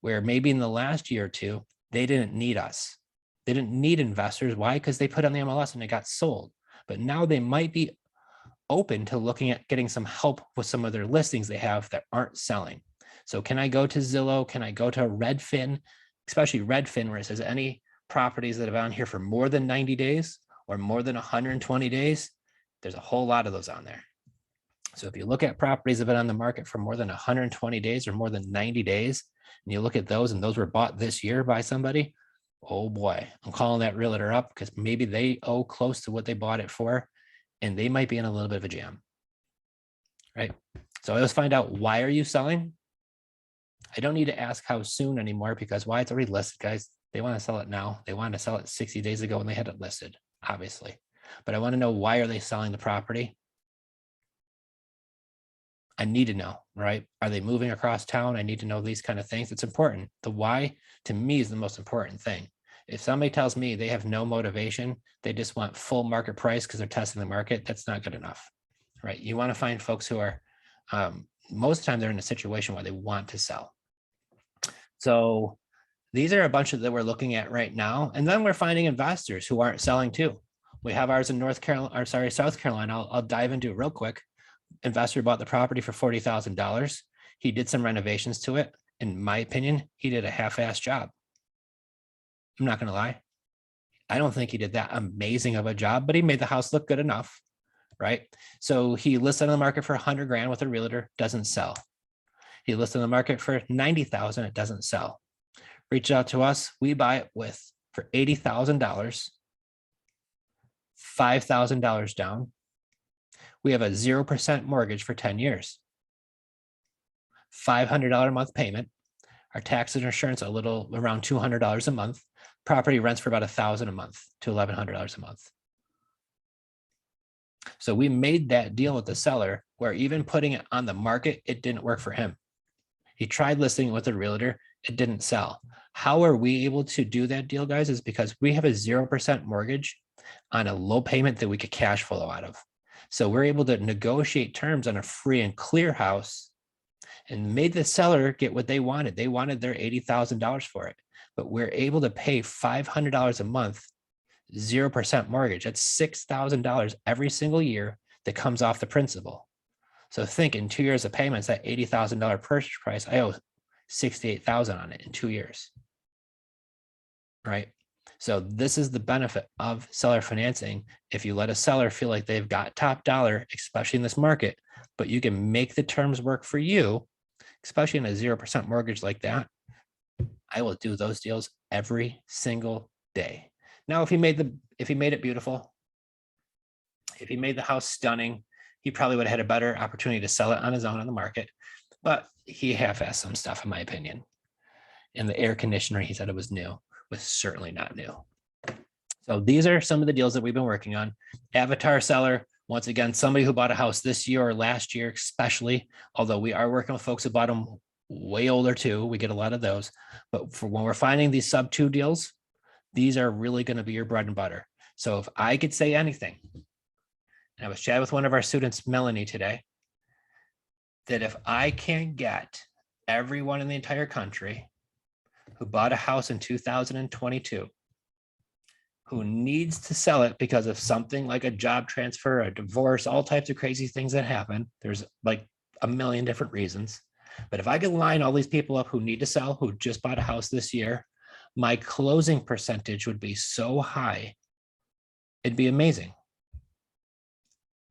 where maybe in the last year or two, they didn't need us. They didn't need investors. Why? Because they put on the MLS and it got sold. But now they might be open to looking at getting some help with some of their listings they have that aren't selling. So can I go to Zillow? Can I go to Redfin, especially Redfin, where it says any properties that have been on here for more than 90 days or more than 120 days? There's a whole lot of those on there. So if you look at properties that have been on the market for more than 120 days or more than 90 days, and you look at those and those were bought this year by somebody, oh boy, I'm calling that realtor up, because maybe they owe close to what they bought it for, and they might be in a little bit of a jam, right? So I always find out, why are you selling? I don't need to ask how soon anymore, because why? It's already listed, guys. They want to sell it now. They wanted to sell it 60 days ago when they had it listed, obviously. But I want to know, why are they selling the property? I need to know, right? Are they moving across town? I need to know these kind of things. It's important. The why, to me, is the most important thing. If somebody tells me they have no motivation, they just want full market price because they're testing the market, that's not good enough, right? You want to find folks who are, most of the time, they're in a situation where they want to sell. So these are a bunch of that we're looking at right now. And then we're finding investors who aren't selling too. We have ours in South Carolina. I'll dive into it real quick. Investor bought the property for $40,000. He did some renovations to it. In my opinion, he did a half-assed job. I'm not going to lie. I don't think he did that amazing of a job, but he made the house look good enough, right? So he listed on the market for 100 grand with a realtor, doesn't sell. He listed on the market for 90,000, it doesn't sell. Reach out to us, we buy it for $80,000, $5,000 down. We have a 0% mortgage for 10 years. $500 a month payment. Our taxes and insurance are a little around $200 a month. Property rents for about $1,000 a month to $1,100 a month. So we made that deal with the seller where even putting it on the market, it didn't work for him. He tried listing it with a realtor, it didn't sell. How are we able to do that deal, guys? Is because we have a 0% mortgage on a low payment that we could cash flow out of. So we're able to negotiate terms on a free and clear house and made the seller get what they wanted. They wanted their $80,000 for it, but we're able to pay $500 a month, 0% mortgage. That's $6,000 every single year that comes off the principal. So think, in 2 years of payments, that $80,000 purchase price, I owe $68,000 on it in 2 years, right? So this is the benefit of seller financing. If you let a seller feel like they've got top dollar, especially in this market, but you can make the terms work for you, especially in a 0% mortgage like that, I will do those deals every single day. Now, if he made it beautiful, if he made the house stunning, he probably would have had a better opportunity to sell it on his own on the market, but he half-assed some stuff, in my opinion. And the air conditioner, he said it was new, was certainly not new. So these are some of the deals that we've been working on. Avatar seller, once again, somebody who bought a house this year or last year, especially, although we are working with folks who bought them way older too. We get a lot of those, but for when we're finding these sub 2 deals, these are really going to be your bread and butter. So if I could say anything, and I was chatting with one of our students, Melanie, today, that if I can get everyone in the entire country who bought a house in 2022, who needs to sell it because of something like a job transfer, a divorce, all types of crazy things that happen. There's like a million different reasons. But if I could line all these people up who need to sell, who just bought a house this year, my closing percentage would be so high. It'd be amazing.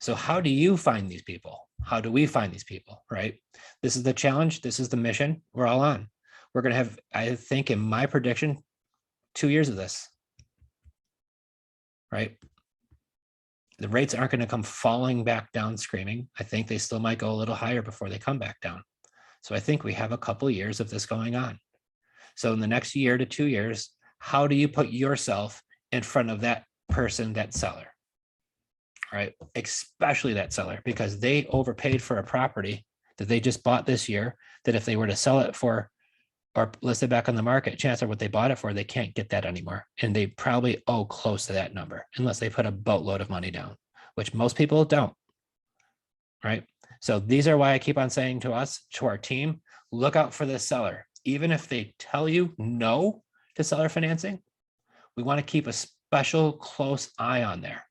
So how do you find these people? How do we find these people, right? This is the challenge. This is the mission we're all on. We're going to have, I think in my prediction, 2 years of this, right? The rates aren't going to come falling back down screaming. I think they still might go a little higher before they come back down. So I think we have a couple of years of this going on. So in the next year to 2 years, how do you put yourself in front of that person, that seller? Right? Especially that seller, because they overpaid for a property that they just bought this year, that if they were to sell it for or list it back on the market, chances are what they bought it for, they can't get that anymore. And they probably owe close to that number unless they put a boatload of money down, which most people don't. Right? So these are why I keep on saying to us, to our team, look out for the seller. Even if they tell you no to seller financing, we want to keep a special close eye on there,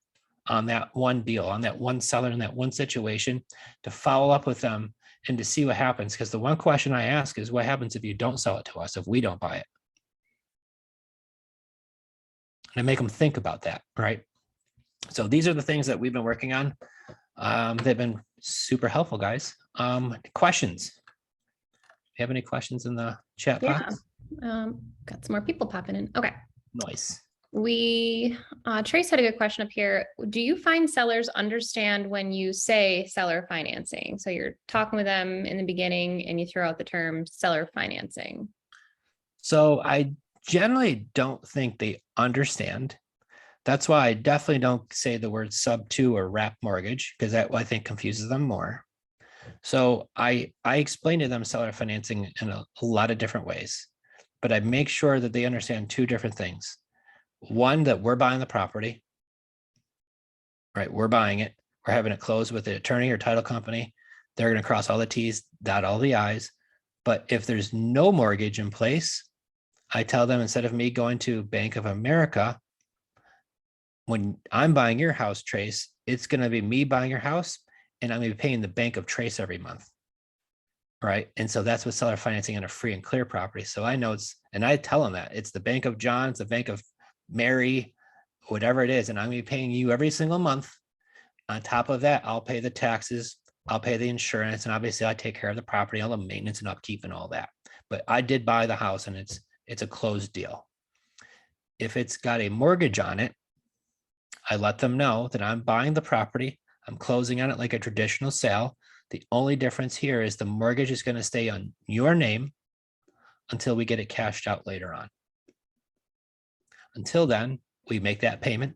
on that one deal, on that one seller, in that one situation, to follow up with them and to see what happens. Because the one question I ask is, what happens if you don't sell it to us, if we don't buy it? And I make them think about that, right? So these are the things that we've been working on. They've been super helpful, guys. Questions? Do you have any questions in the chat box? Got some more people popping in. Okay. Nice. Trace had a good question up here. Do you find sellers understand when you say seller financing? So you're talking with them in the beginning and you throw out the term seller financing. So I generally don't think they understand. That's why I definitely don't say the word sub two or wrap mortgage, because that I think confuses them more. So I explain to them seller financing in a lot of different ways, but I make sure that they understand two different things. One, that we're buying the property, right? We're buying it. We're having it closed with the attorney or title company. They're going to cross all the T's, dot all the I's. But if there's no mortgage in place, I tell them, instead of me going to Bank of America, when I'm buying your house, Trace, it's going to be me buying your house, and I'm going to be paying the Bank of Trace every month. Right. And so that's what seller financing on a free and clear property. So I know it's, and I tell them that it's the Bank of John, it's the Bank of Mary, whatever it is. And I'm going to be paying you every single month. On top of that, I'll pay the taxes, I'll pay the insurance, and obviously I take care of the property, all the maintenance and upkeep and all that. But I did buy the house, and it's a closed deal. If it's got a mortgage on it, I let them know that I'm buying the property, I'm closing on it like a traditional sale. The only difference here is the mortgage is going to stay on your name until we get it cashed out later on. Until then, we make that payment.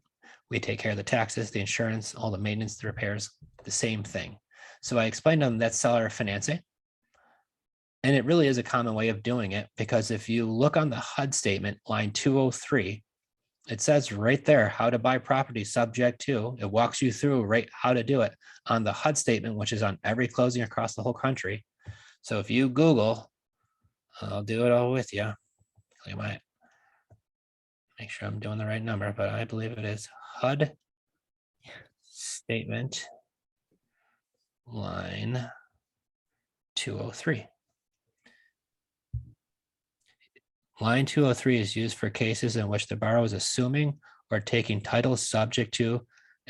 We take care of the taxes, the insurance, all the maintenance, the repairs, the same thing. So I explained to them that's seller financing. And it really is a common way of doing it, because if you look on the HUD statement, line 203, it says right there how to buy property subject to. It walks you through right how to do it on the HUD statement, which is on every closing across the whole country. So if you Google, I'll do it all with you. I might make sure I'm doing the right number, but I believe it is HUD statement line 203. Line 203 is used for cases in which the borrower is assuming or taking title subject to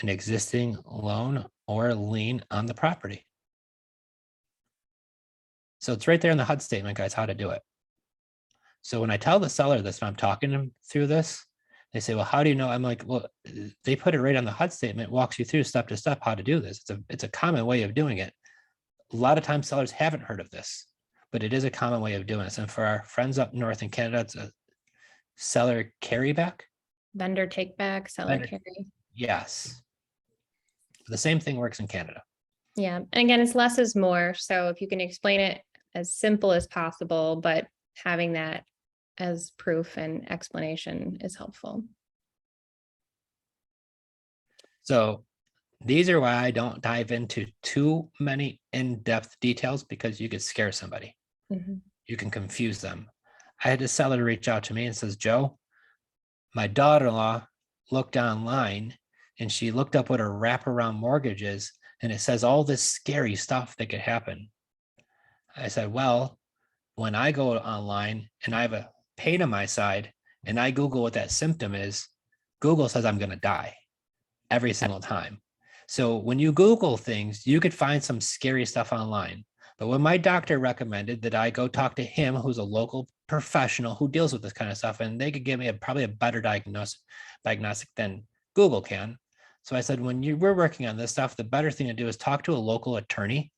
an existing loan or lien on the property. So it's right there in the HUD statement, guys, how to do it. So when I tell the seller this, and I'm talking them through this, they say, well, how do you know? I'm like, well, they put it right on the HUD statement, walks you through step to step how to do this. It's a common way of doing it. A lot of times sellers haven't heard of this, but it is a common way of doing this. And for our friends up north in Canada, it's a seller carryback. Vendor take back, seller carry. Yes. The same thing works in Canada. Yeah. And again, it's less is more. So if you can explain it as simple as possible, but having that as proof and explanation is helpful. So these are why I don't dive into too many in-depth details, because you could scare somebody. Mm-hmm. You can confuse them. I had a seller reach out to me and says, Joe, my daughter-in-law looked online and she looked up what a wraparound mortgage is, and it says all this scary stuff that could happen. I said, well, when I go online and I have a pain on my side and I Google what that symptom is, Google says I'm going to die every single time. So when you Google things, you could find some scary stuff online. But when my doctor recommended that I go talk to him, who's a local professional who deals with this kind of stuff, and they could give me probably a better diagnostic than Google can, So I said, when you were working on this stuff, the better thing to do is talk to a local attorney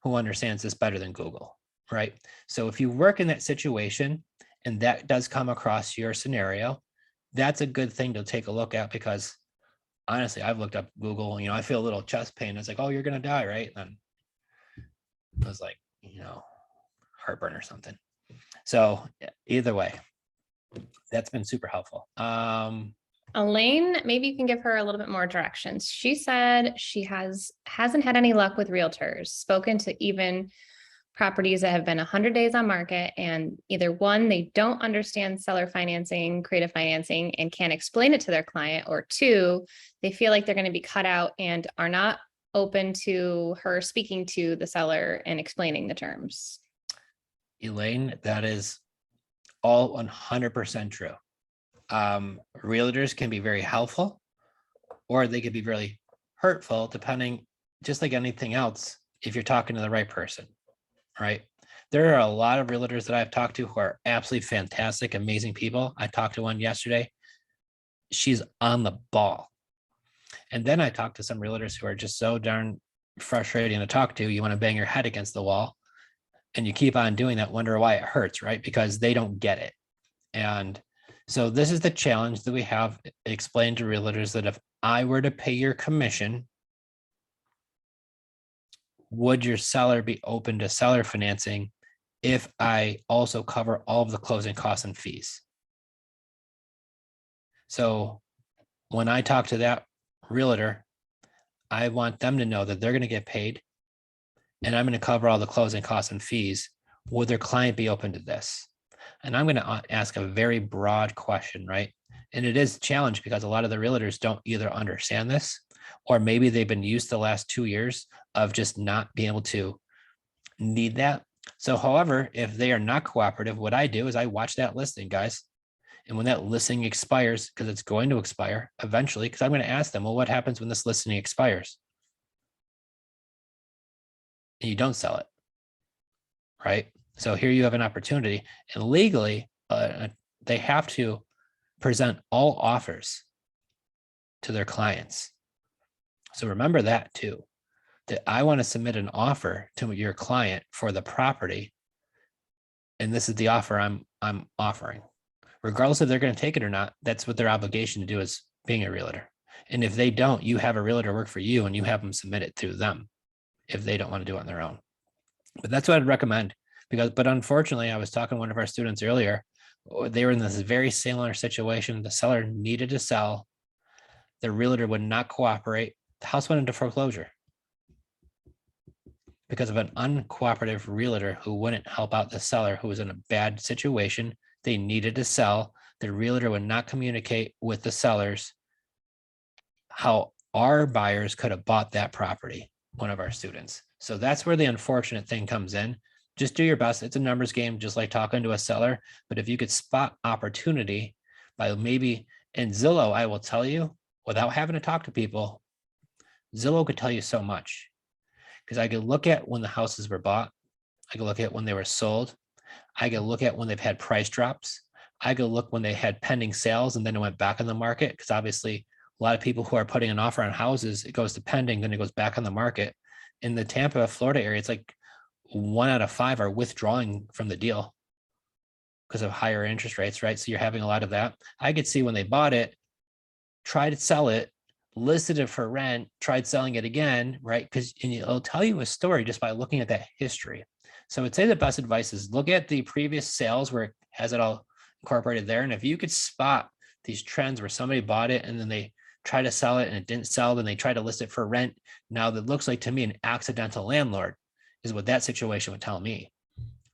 who understands this better than Google, right? So if you work in that situation and that does come across your scenario, that's a good thing to take a look at, because honestly, I've looked up Google, I feel a little chest pain. It's like, oh, you're going to die, right? And then I was like, heartburn or something. So either way, that's been super helpful. Elaine, maybe you can give her a little bit more directions. She said she hasn't had any luck with realtors, spoken to even properties that have been 100 days on market, and either one, they don't understand seller financing, creative financing, and can't explain it to their client, or two, they feel like they're going to be cut out and are not open to her speaking to the seller and explaining the terms. Elaine, that is all 100% true. Realtors can be very helpful, or they could be really hurtful, depending, just like anything else, if you're talking to the right person, right? There are a lot of realtors that I've talked to who are absolutely fantastic, amazing people. I talked to one yesterday. She's on the ball. And then I talked to some realtors who are just so darn frustrating to talk to. You want to bang your head against the wall, and you keep on doing that, wonder why it hurts, right? Because they don't get it. And so this is the challenge that we have explained to realtors, that if I were to pay your commission, would your seller be open to seller financing if I also cover all of the closing costs and fees? So when I talk to that realtor, I want them to know that they're going to get paid and I'm going to cover all the closing costs and fees. Would their client be open to this? And I'm going to ask a very broad question, right? And it is a challenge because a lot of the realtors don't either understand this, or maybe they've been used the last 2 years of just not being able to need that. So however, if they are not cooperative, what I do is I watch that listing, guys. And when that listing expires, because it's going to expire eventually, because I'm going to ask them, well, what happens when this listing expires? And you don't sell it, right? So here you have an opportunity, and legally, they have to present all offers to their clients. So remember that too, that I want to submit an offer to your client for the property, and this is the offer I'm offering. Regardless if they're going to take it or not, that's what their obligation to do as being a realtor. And if they don't, you have a realtor work for you and you have them submit it through them if they don't want to do it on their own. But that's what I'd recommend. But unfortunately, I was talking to one of our students earlier. They were in this very similar situation. The seller needed to sell. The realtor would not cooperate. The house went into foreclosure because of an uncooperative realtor who wouldn't help out the seller, who was in a bad situation. They needed to sell. The realtor would not communicate with the sellers how our buyers could have bought that property, one of our students. So that's where the unfortunate thing comes in. Just do your best. It's a numbers game, just like talking to a seller. But if you could spot opportunity by maybe in Zillow, I will tell you, without having to talk to people, Zillow could tell you so much. Because I could look at when the houses were bought. I could look at when they were sold. I could look at when they've had price drops. I could look when they had pending sales and then it went back on the market. Because obviously, a lot of people who are putting an offer on houses, it goes to pending, then it goes back on the market. In the Tampa, Florida area, it's like 1 out of 5 are withdrawing from the deal because of higher interest rates, right? So you're having a lot of that. I could see when they bought it, tried to sell it, listed it for rent, tried selling it again, right? Because it'll tell you a story just by looking at that history. So I'd say the best advice is look at the previous sales where it has it all incorporated there. And if you could spot these trends where somebody bought it and then they try to sell it and it didn't sell, then they try to list it for rent. Now that looks like to me an accidental landlord is what that situation would tell me.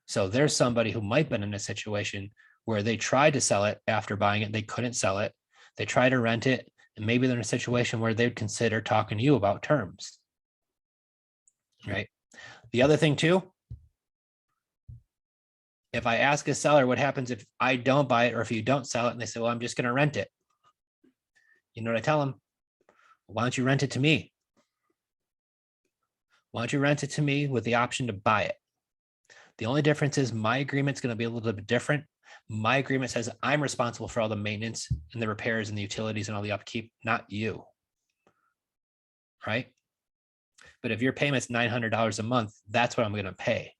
So there's somebody who might have been in a situation where they tried to sell it after buying it, they couldn't sell it. They tried to rent it, and maybe they're in a situation where they'd consider talking to you about terms, right? The other thing too, if I ask a seller what happens if I don't buy it or if you don't sell it, and they say, well, I'm just going to rent it. You know what I tell them? Why don't you rent it to me? Why don't you rent it to me with the option to buy it? The only difference is my agreement's going to be a little bit different. My agreement says I'm responsible for all the maintenance and the repairs and the utilities and all the upkeep, not you. right? But if your payment's $900 a month, that's what I'm going to pay,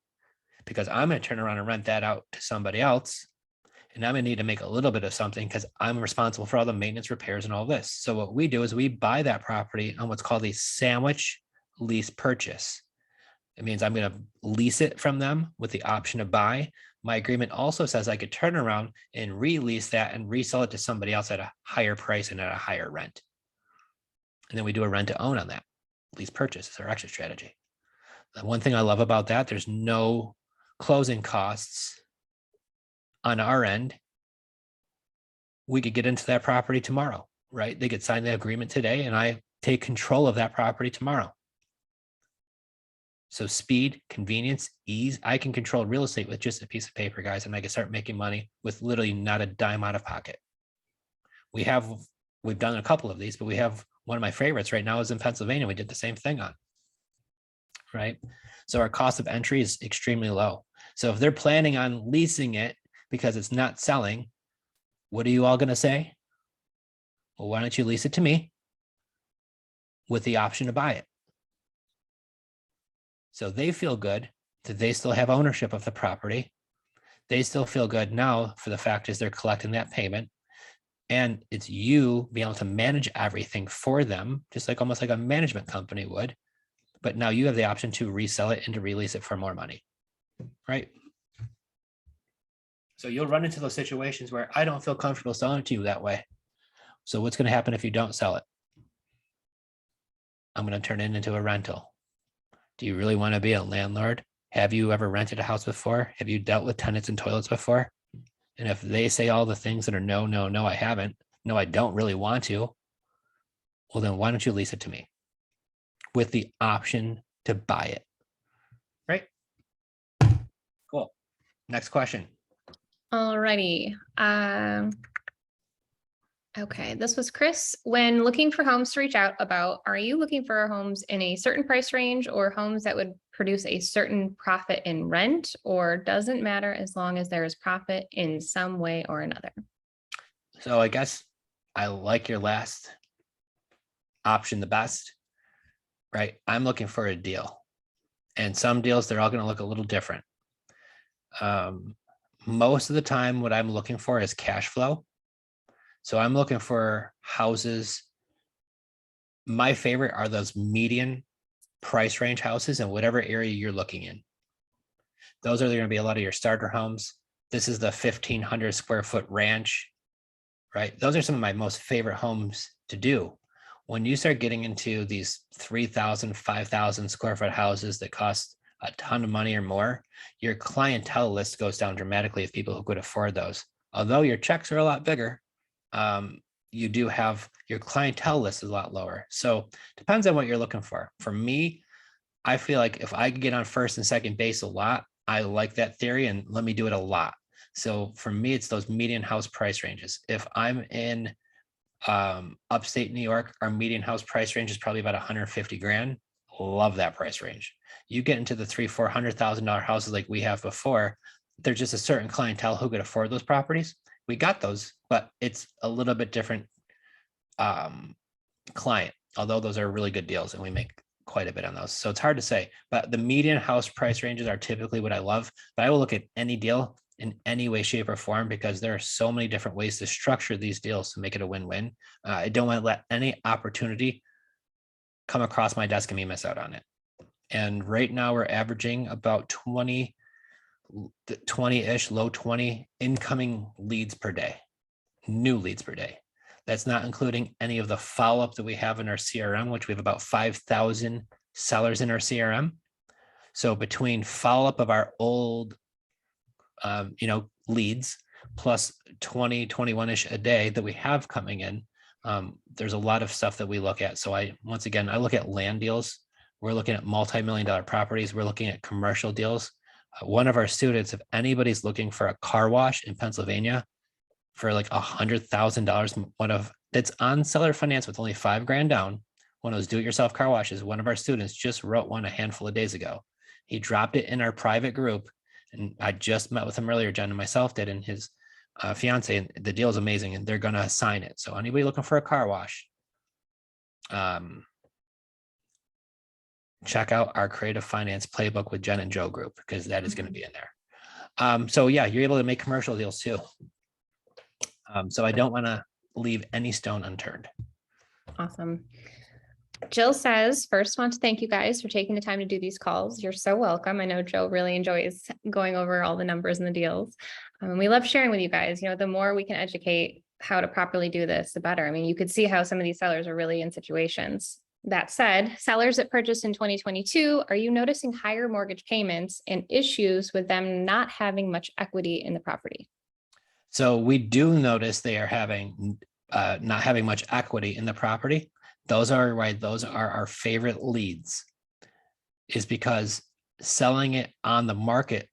because I'm going to turn around and rent that out to somebody else. And I'm going to need to make a little bit of something because I'm responsible for all the maintenance, repairs, and all this. So what we do is we buy that property on what's called a sandwich lease purchase. It means I'm going to lease it from them with the option to buy. My agreement also says I could turn around and release that and resell it to somebody else at a higher price and at a higher rent. And then we do a rent to own on that. Lease purchase is our exit strategy. The one thing I love about that, there's no closing costs on our end. We could get into that property tomorrow, right? They could sign the agreement today and I take control of that property tomorrow. So speed, convenience, ease. I can control real estate with just a piece of paper, guys, and I can start making money with literally not a dime out of pocket. We've done a couple of these, but we have one of my favorites right now is in Pennsylvania. We did the same thing on, right? So our cost of entry is extremely low. So if they're planning on leasing it because it's not selling, what are you all going to say? Well, why don't you lease it to me with the option to buy it? So they feel good that they still have ownership of the property. They still feel good now for the fact is they're collecting that payment. And it's you being able to manage everything for them, just like almost like a management company would. But now you have the option to resell it and to release it for more money, right? So you'll run into those situations where I don't feel comfortable selling it to you that way. So what's going to happen if you don't sell it? I'm going to turn it into a rental. Do you really want to be a landlord? Have you ever rented a house before? Have you dealt with tenants and toilets before? And if they say all the things that are no, no, no, I haven't, no, I don't really want to, well, then why don't you lease it to me with the option to buy it, right? Cool. Next question. Alrighty. Okay, this was Chris. When looking for homes to reach out about, are you looking for homes in a certain price range or homes that would produce a certain profit in rent, or doesn't matter as long as there is profit in some way or another? So I guess I like your last option the best, right? I'm looking for a deal, and some deals, they're all going to look a little different. Most of the time, what I'm looking for is cash flow. So I'm looking for houses. My favorite are those median price range houses in whatever area you're looking in. Those are going to be a lot of your starter homes. This is the 1,500 square foot ranch, right? Those are some of my most favorite homes to do. When you start getting into these 3,000, 5,000 square foot houses that cost a ton of money or more, your clientele list goes down dramatically of people who could afford those. Although your checks are a lot bigger, you do have your clientele list is a lot lower. So depends on what you're looking for. For me, I feel like if I could get on first and second base a lot, I like that theory and let me do it a lot. So for me, it's those median house price ranges. If I'm in upstate New York, our median house price range is probably about 150 grand. Love that price range. You get into the $300,000-$400,000 houses like we have before, there's just a certain clientele who could afford those properties. We got those, but it's a little bit different client, although those are really good deals and we make quite a bit on those. So it's hard to say, but the median house price ranges are typically what I love, but I will look at any deal in any way, shape, or form because there are so many different ways to structure these deals to make it a win-win. I don't want to let any opportunity come across my desk and me miss out on it. And right now we're averaging about 20-ish, low 20 incoming leads per day, new leads per day. That's not including any of the follow-up that we have in our CRM, which we have about 5,000 sellers in our CRM. So between follow-up of our old, leads plus 20, 21-ish a day that we have coming in, there's a lot of stuff that we look at. So I look at land deals. We're looking at multi-million-dollar properties. We're looking at commercial deals. One of our students, if anybody's looking for a car wash in Pennsylvania for like $100,000, that's on seller finance with only $5,000 down, one of those do-it-yourself car washes, one of our students just wrote one a handful of days ago. He dropped it in our private group, and I just met with him earlier, Jen and myself did, and his fiance, and the deal is amazing, and they're going to sign it. So anybody looking for a car wash, check out our creative finance playbook with Jen and Joe group, because that is going to be in there. So yeah, you're able to make commercial deals too. So I don't want to leave any stone unturned. Awesome. Jill says, first want to thank you guys for taking the time to do these calls. You're so welcome. I know Joe really enjoys going over all the numbers and the deals. We love sharing with you guys. The more we can educate how to properly do this, the better. I mean, you could see how some of these sellers are really in situations. That said, sellers that purchased in 2022, are you noticing higher mortgage payments and issues with them not having much equity in the property? So we do notice they are having not having much equity in the property. Those are our favorite leads, is because selling it on the market,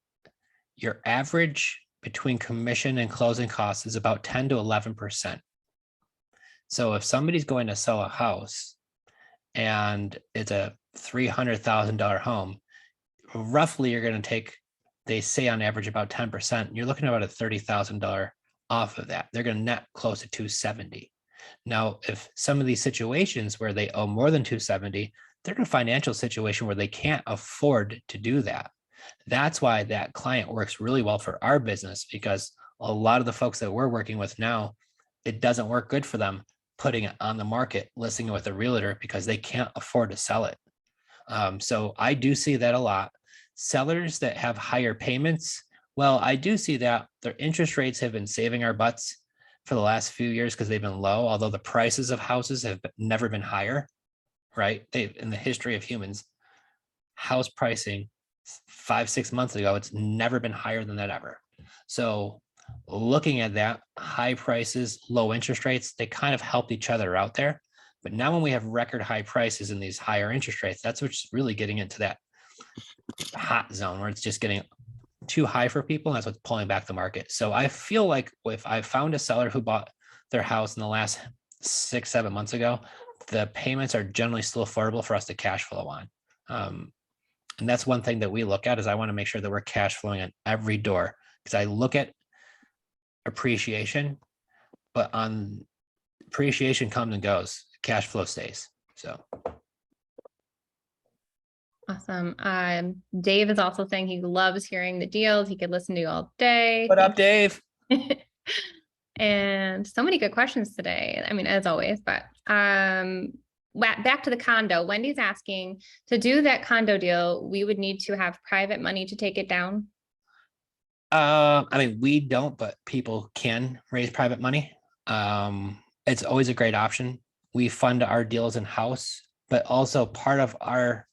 your average between commission and closing costs is about 10 to 11%. So if somebody's going to sell a house and it's a $300,000 home, roughly you're going to take, they say on average about 10%. You're looking at about a $30,000 off of that. They're going to net close to 270. Now, if some of these situations where they owe more than 270, they're in a financial situation where they can't afford to do that. That's why that client works really well for our business, because a lot of the folks that we're working with now, it doesn't work good for them putting it on the market, listing it with a realtor, because they can't afford to sell it. So I do see that a lot. Sellers that have higher payments, well, I do see that their interest rates have been saving our butts for the last few years because they've been low, although the prices of houses have never been higher, right? In the history of humans, house pricing 5-6 months ago, it's never been higher than that ever. So looking at that, high prices, low interest rates, they kind of help each other out there. But now when we have record high prices and these higher interest rates, that's what's really getting into that hot zone where it's just getting too high for people. And that's what's pulling back the market. So I feel like if I found a seller who bought their house in the last 6-7 months ago, the payments are generally still affordable for us to cash flow on. And that's one thing that we look at, is I want to make sure that we're cash flowing on every door, because I look at appreciation, but on appreciation comes and goes, cash flow stays. So Awesome. Dave is also saying he loves hearing the deals. He could listen to you all day. what up, Dave? And so many good questions today. I mean, as always, but back to the condo. Wendy's asking, to do that condo deal, we would need to have private money to take it down. I mean, we don't, but people can raise private money. It's always a great option. We fund our deals in-house, but also part of our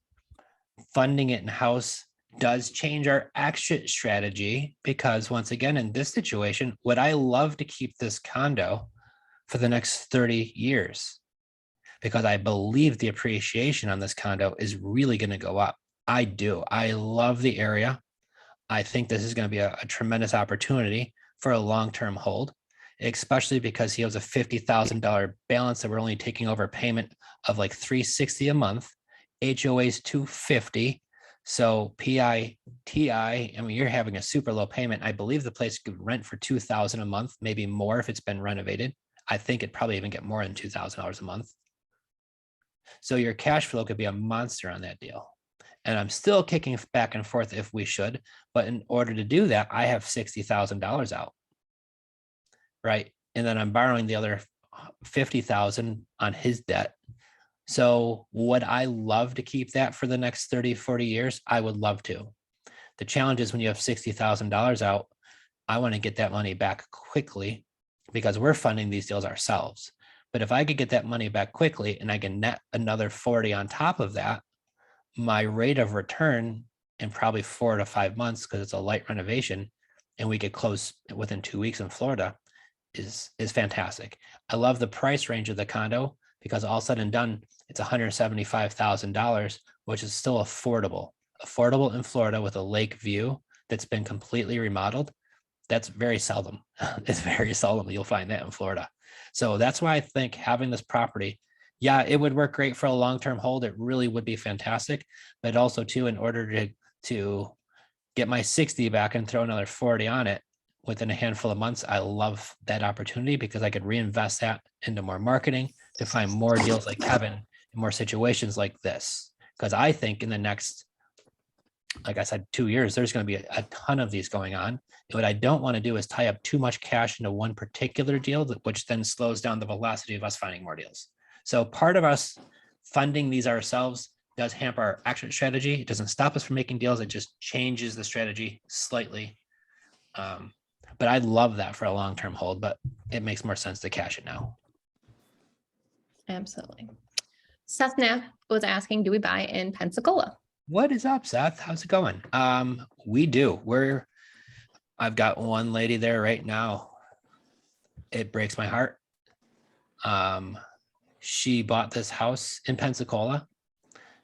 funding it in-house does change our exit strategy, because once again, in this situation, would I love to keep this condo for the next 30 years? Because I believe the appreciation on this condo is really going to go up. I do. I love the area. I think this is going to be a tremendous opportunity for a long-term hold, especially because he has a $50,000 balance that we're only taking over a payment of like $360 a month. HOA is $250. So PI, TI, I mean, you're having a super low payment. I believe the place could rent for $2,000 a month, maybe more if it's been renovated. I think it'd probably even get more than $2,000 a month. So your cash flow could be a monster on that deal. And I'm still kicking back and forth if we should, but in order to do that, I have $60,000 out, right? And then I'm borrowing the other $50,000 on his debt. So would I love to keep that for the next 30, 40 years? I would love to. The challenge is when you have $60,000 out, I want to get that money back quickly because we're funding these deals ourselves. But if I could get that money back quickly and I can net another 40 on top of that, my rate of return in probably 4 to 5 months, because it's a light renovation and we get close within 2 weeks in Florida, is fantastic. I love the price range of the condo because all said and done, it's $175,000, which is still affordable in Florida with a lake view that's been completely remodeled. That's very seldom. It's very seldom you'll find that in Florida. So that's why I think having this property, yeah, it would work great for a long-term hold. It really would be fantastic. But also too, in order to get my 60 back and throw another 40 on it within a handful of months, I love that opportunity because I could reinvest that into more marketing to find more deals like Kevin and more situations like this. Because I think in the next, like I said, 2 years, there's going to be a ton of these going on. And what I don't want to do is tie up too much cash into one particular deal, which then slows down the velocity of us finding more deals. So part of us funding these ourselves does hamper our action strategy. It doesn't stop us from making deals. It just changes the strategy slightly. But I love that for a long-term hold, but it makes more sense to cash it now. Absolutely. Seth Knapp was asking, do we buy in Pensacola? What is up, Seth? How's it going? We do. I've got one lady there right now. It breaks my heart. She bought this house in Pensacola.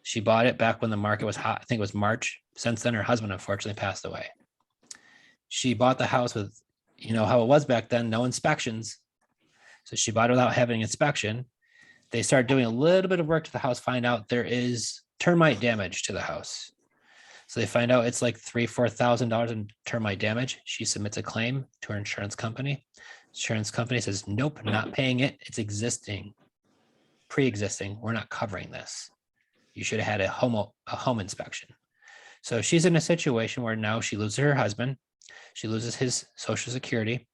She bought it back when the market was hot. I think it was March. Since then, her husband unfortunately passed away. She bought the house with, you know how it was back then, no inspections. So she bought it without having an inspection. They start doing a little bit of work to the house, find out there is termite damage to the house. So they find out it's like $3,000-4,000 in termite damage. She submits a claim to her insurance company. Insurance company says, nope, not paying it. It's pre-existing. We're not covering this. You should have had a home inspection. So she's in a situation where now she loses her husband. She loses his Social Security.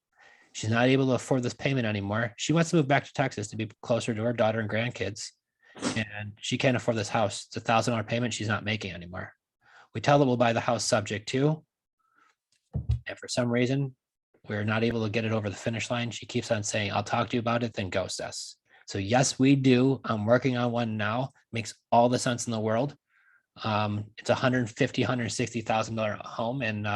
She's not able to afford this payment anymore. She wants to move back to Texas to be closer to her daughter and grandkids. And she can't afford this house. It's $1,000 payment she's not making anymore. We tell her we'll buy the house subject to. And for some reason, we're not able to get it over the finish line. She keeps on saying, I'll talk to you about it, then ghost us. So yes, we do. I'm working on one now. Makes all the sense in the world. It's $150,000, $160,000 home. And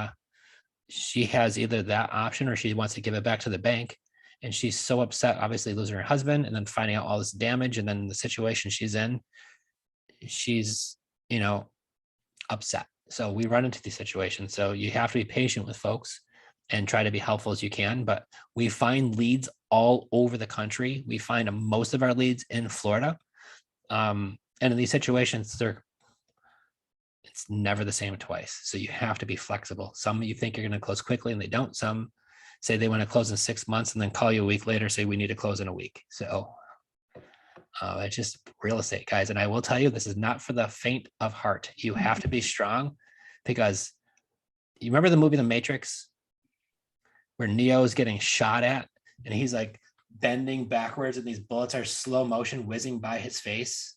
she has either that option or she wants to give it back to the bank. And she's so upset, obviously losing her husband and then finding out all this damage. And then the situation she's in, she's, upset. So we run into these situations. So you have to be patient with folks and try to be helpful as you can. But we find leads all over the country. We find most of our leads in Florida. And in these situations, it's never the same twice. So you have to be flexible. Some you think you're going to close quickly and they don't. Some say they want to close in 6 months and then call you a week later, say we need to close in a week. So it's just real estate, guys. And I will tell you, this is not for the faint of heart. You have to be strong because you remember the movie The Matrix where Neo is getting shot at and he's like bending backwards and these bullets are slow motion whizzing by his face.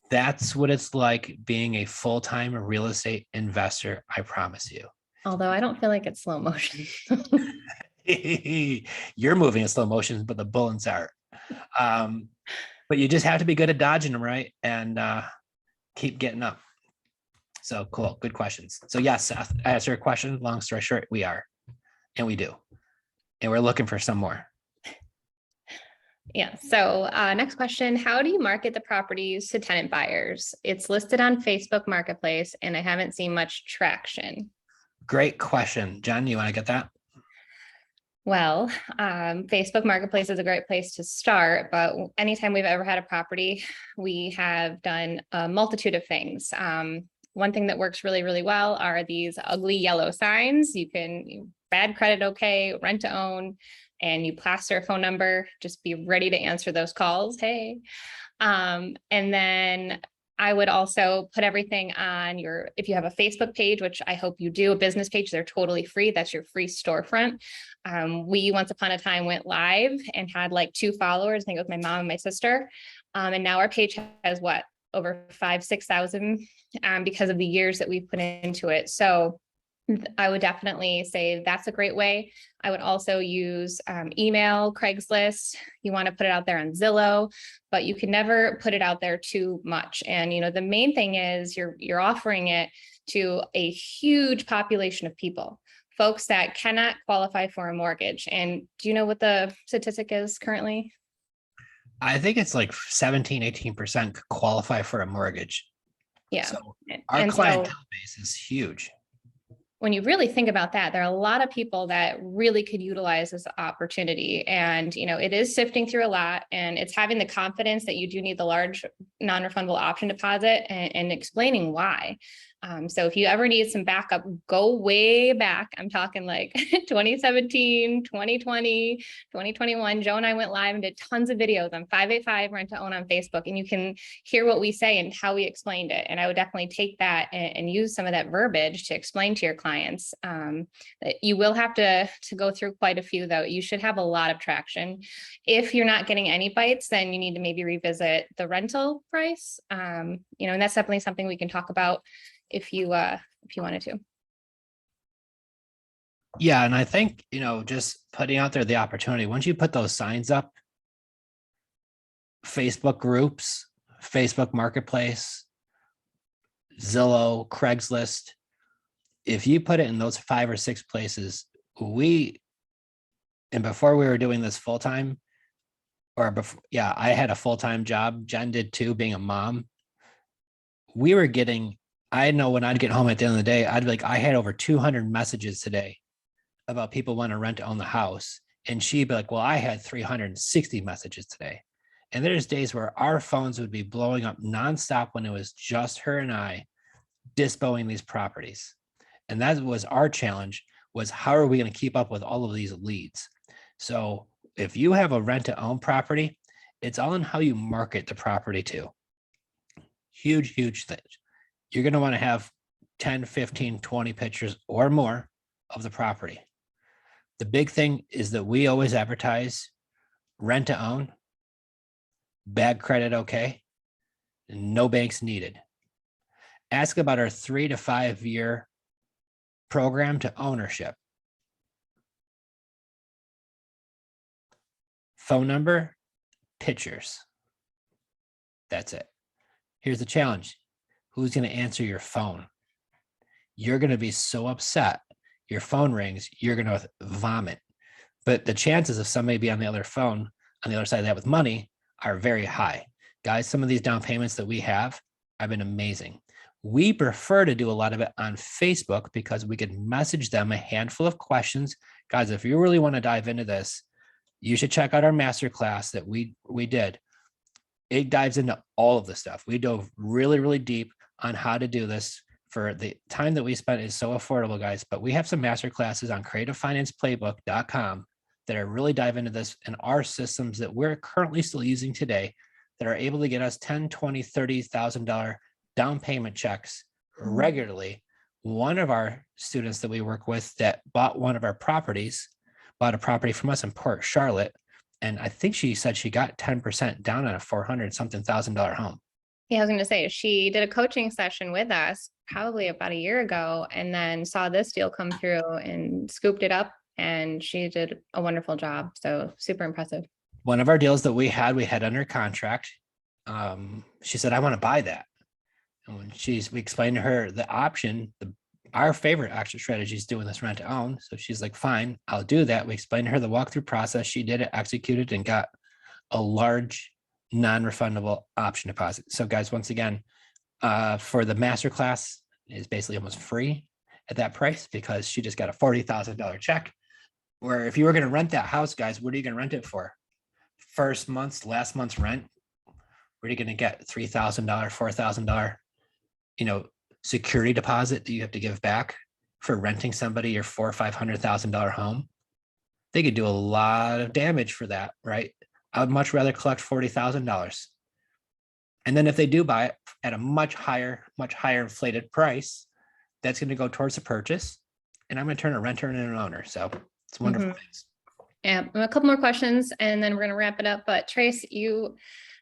That's what it's like being a full-time real estate investor. I promise you. Although I don't feel like it's slow motion. You're moving in slow motion, but the bullets are. But you just have to be good at dodging them, right? And keep getting up. So cool. Good questions. So yes, Seth, I answer your question. Long story short, we are. And we do. And we're looking for some more. Yeah. So next question, how do you market the properties to tenant buyers? It's listed on Facebook Marketplace and I haven't seen much traction. Great question. Jenn, you want to get that? Well, Facebook Marketplace is a great place to start, but anytime we've ever had a property, we have done a multitude of things. One thing that works really, really well are these ugly yellow signs. You can bad credit, okay, rent to own, and you plaster a phone number, just be ready to answer those calls. Hey. And then I would also put everything on if you have a Facebook page, which I hope you do, a business page, they're totally free. That's your free storefront. We once upon a time went live and had like 2 followers, I think it was my mom and my sister. And now our page has over 5,000-6,000 because of the years that we've put into it. So I would definitely say that's a great way. I would also use email, Craigslist. You want to put it out there on Zillow, but you can never put it out there too much. And, the main thing is you're offering it to a huge population of people, folks that cannot qualify for a mortgage. And do you know what the statistic is currently? I think it's like 17-18% qualify for a mortgage. Yeah. So our clientele base is huge. When you really think about that, there are a lot of people that really could utilize this opportunity. And, it is sifting through a lot and it's having the confidence that you do need the large non-refundable option deposit and explaining why. So if you ever need some backup, go way back. I'm talking like 2017, 2020, 2021. Joe and I went live and did tons of videos on 585 Rent to Own on Facebook, and you can hear what we say and how we explained it. And I would definitely take that and use some of that verbiage to explain to your clients. You will have to go through quite a few, though. You should have a lot of traction. If you're not getting any bites, then you need to maybe revisit the rental price. And that's definitely something we can talk about if you wanted to. Yeah, and I think, just putting out there the opportunity, once you put those signs up, Facebook groups, Facebook Marketplace, Zillow, Craigslist, if you put it in those 5 or 6 places, and before we were doing this full time, or before, yeah, I had a full-time job. Jen did too, being a mom. We were getting, I know when I'd get home at the end of the day, I'd be like, I had over 200 messages today about people want to rent to own the house. And she'd be like, well, I had 360 messages today. And there's days where our phones would be blowing up nonstop when it was just her and I dispoing these properties. And that was our challenge, was how are we going to keep up with all of these leads? So if you have a rent to own property, it's all in how you market the property too. Huge, huge thing. You're going to want to have 10, 15, 20 pictures or more of the property. The big thing is that we always advertise rent to own, bad credit okay, and no banks needed. Ask about our 3 to 5 year program to ownership. Phone number, pictures. That's it. Here's the challenge. Who's going to answer your phone? You're going to be so upset. Your phone rings, you're going to vomit. But the chances of somebody being on the other phone, on the other side of that with money, are very high. Guys, some of these down payments that we have been amazing. We prefer to do a lot of it on Facebook because we could message them a handful of questions. Guys, if you really want to dive into this, you should check out our masterclass that we did. It dives into all of the stuff. We dove really, really deep on how to do this. For the time that we spent is so affordable, guys. But we have some master classes on creativefinanceplaybook.com that are really dive into this, and our systems that we're currently still using today that are able to get us $10,000, $20,000, $30,000 down payment checks regularly. One of our students that we work with that bought one of our properties, bought a property from us in Port Charlotte, and I think she said she got 10% down on a $400-something thousand home. Yeah, I was going to say, she did a coaching session with us probably about a year ago, and then saw this deal come through and scooped it up, and she did a wonderful job. So super impressive. One of our deals that we had under contract. She said, I want to buy that. And when we explained to her the option, our favorite action strategy is doing this rent to own. So she's like, fine, I'll do that. We explained to her the walkthrough process. She did it, executed, and got a large non-refundable option deposit. So guys, once again, for the masterclass is basically almost free at that price because she just got a $40,000 check. Where if you were going to rent that house, guys, what are you going to rent it for? Last month's rent. What are you going to get? $3,000, $4,000, security deposit that you have to give back for renting somebody your $400,000 or $500,000 home. They could do a lot of damage for that, right? I would much rather collect $40,000. And then if they do buy it at a much higher inflated price, that's going to go towards the purchase. And I'm going to turn a renter into an owner. So it's wonderful things. Yeah, a couple more questions and then we're going to wrap it up. But Trace, you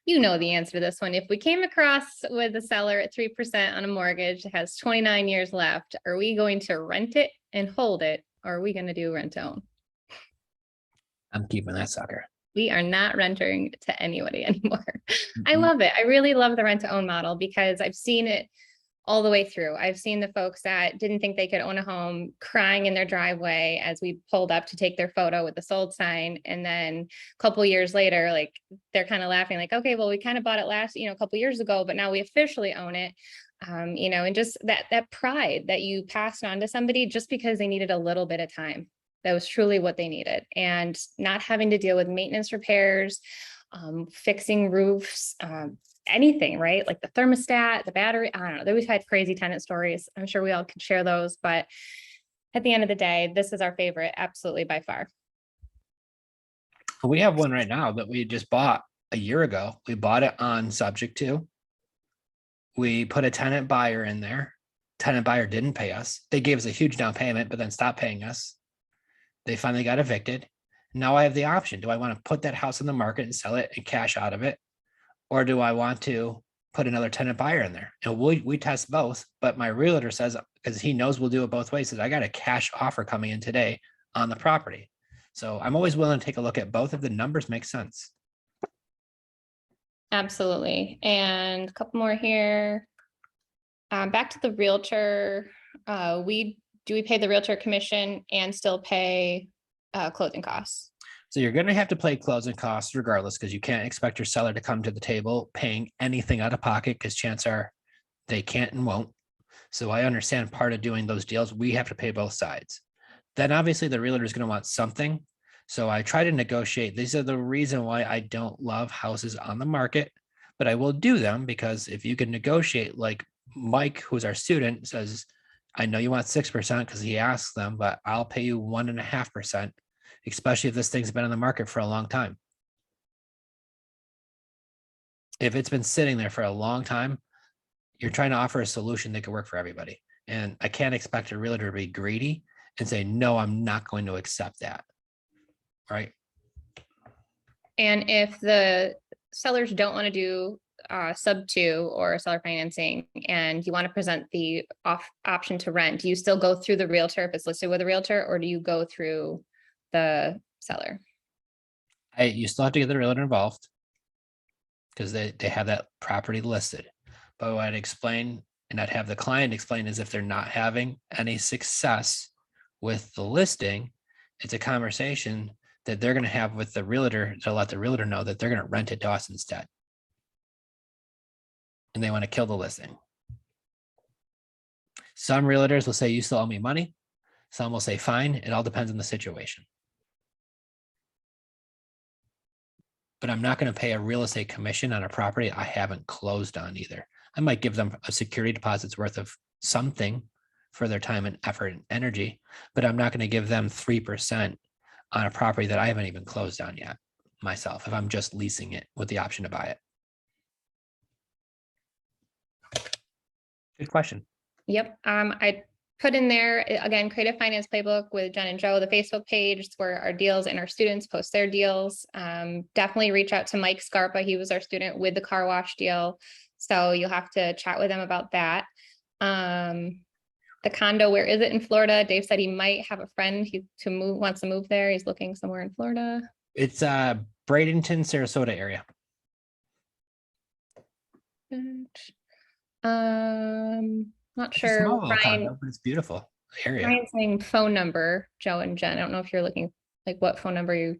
know the answer to this one. If we came across with a seller at 3% on a mortgage that has 29 years left, are we going to rent it and hold it? Or are we going to do rent to own? I'm keeping that sucker. We are not renting to anybody anymore. I love it. I really love the rent to own model because I've seen it all the way through. I've seen the folks that didn't think they could own a home crying in their driveway as we pulled up to take their photo with the sold sign. And then a couple years later, like they're kind of laughing like, okay, well, we kind of bought it a couple years ago, but now we officially own it. And just that pride that you passed on to somebody just because they needed a little bit of time. That was truly what they needed, and not having to deal with maintenance repairs, fixing roofs, anything, right? Like the thermostat, the battery, I don't know. We've had crazy tenant stories. I'm sure we all could share those, but at the end of the day, this is our favorite, absolutely by far. We have one right now that we just bought a year ago. We bought it on subject to. We put a tenant buyer in there. Tenant buyer didn't pay us. They gave us a huge down payment, but then stopped paying us. They finally got evicted. Now I have the option. Do I want to put that house on the market and sell it and cash out of it? Or do I want to put another tenant buyer in there? And we test both, but my realtor says, because he knows we'll do it both ways, says I got a cash offer coming in today on the property. So I'm always willing to take a look at both if the numbers make sense. Absolutely. And a couple more here. Back to the realtor, we pay the realtor commission and still pay closing costs? So you're going to have to pay closing costs regardless, because you can't expect your seller to come to the table paying anything out of pocket, because chances are they can't and won't. So I understand part of doing those deals, we have to pay both sides. Then obviously the realtor is going to want something. So I try to negotiate. These are the reason why I don't love houses on the market, but I will do them, because if you can negotiate, like Mike, who's our student, says, I know you want 6% because he asks them, but I'll pay you 1.5%, especially if this thing's been on the market for a long time. If it's been sitting there for a long time, you're trying to offer a solution that could work for everybody. And I can't expect a realtor to be greedy and say, no, I'm not going to accept that. Right. And if the sellers don't want to do sub 2 or seller financing, and you want to present the option to rent, do you still go through the realtor if it's listed with a realtor, or do you go through the seller? You still have to get the realtor involved, because they have that property listed. But what I'd explain, and I'd have the client explain, is if they're not having any success with the listing, it's a conversation that they're going to have with the realtor to let the realtor know that they're going to rent it to us instead. And they want to kill the listing. Some realtors will say, you still owe me money. Some will say, fine. It all depends on the situation. But I'm not going to pay a real estate commission on a property I haven't closed on either. I might give them a security deposit's worth of something for their time and effort and energy, but I'm not going to give them 3% on a property that I haven't even closed on yet myself, if I'm just leasing it with the option to buy it. Good question. Yep. I put in there, again, Creative Finance Playbook with Jenn and Joe, the Facebook page. It's where our deals and our students post their deals. Definitely reach out to Mike Scarpa. He was our student with the car wash deal. So you'll have to chat with him about that. The condo, where is it in Florida? Dave said he might have a friend wants to move there. He's looking somewhere in Florida. It's Bradenton, Sarasota area. Not It's a sure. small little Ryan, condo, but it's beautiful area. Ryan's saying phone number, Joe and Jenn. I don't know if you're looking, like what phone number you,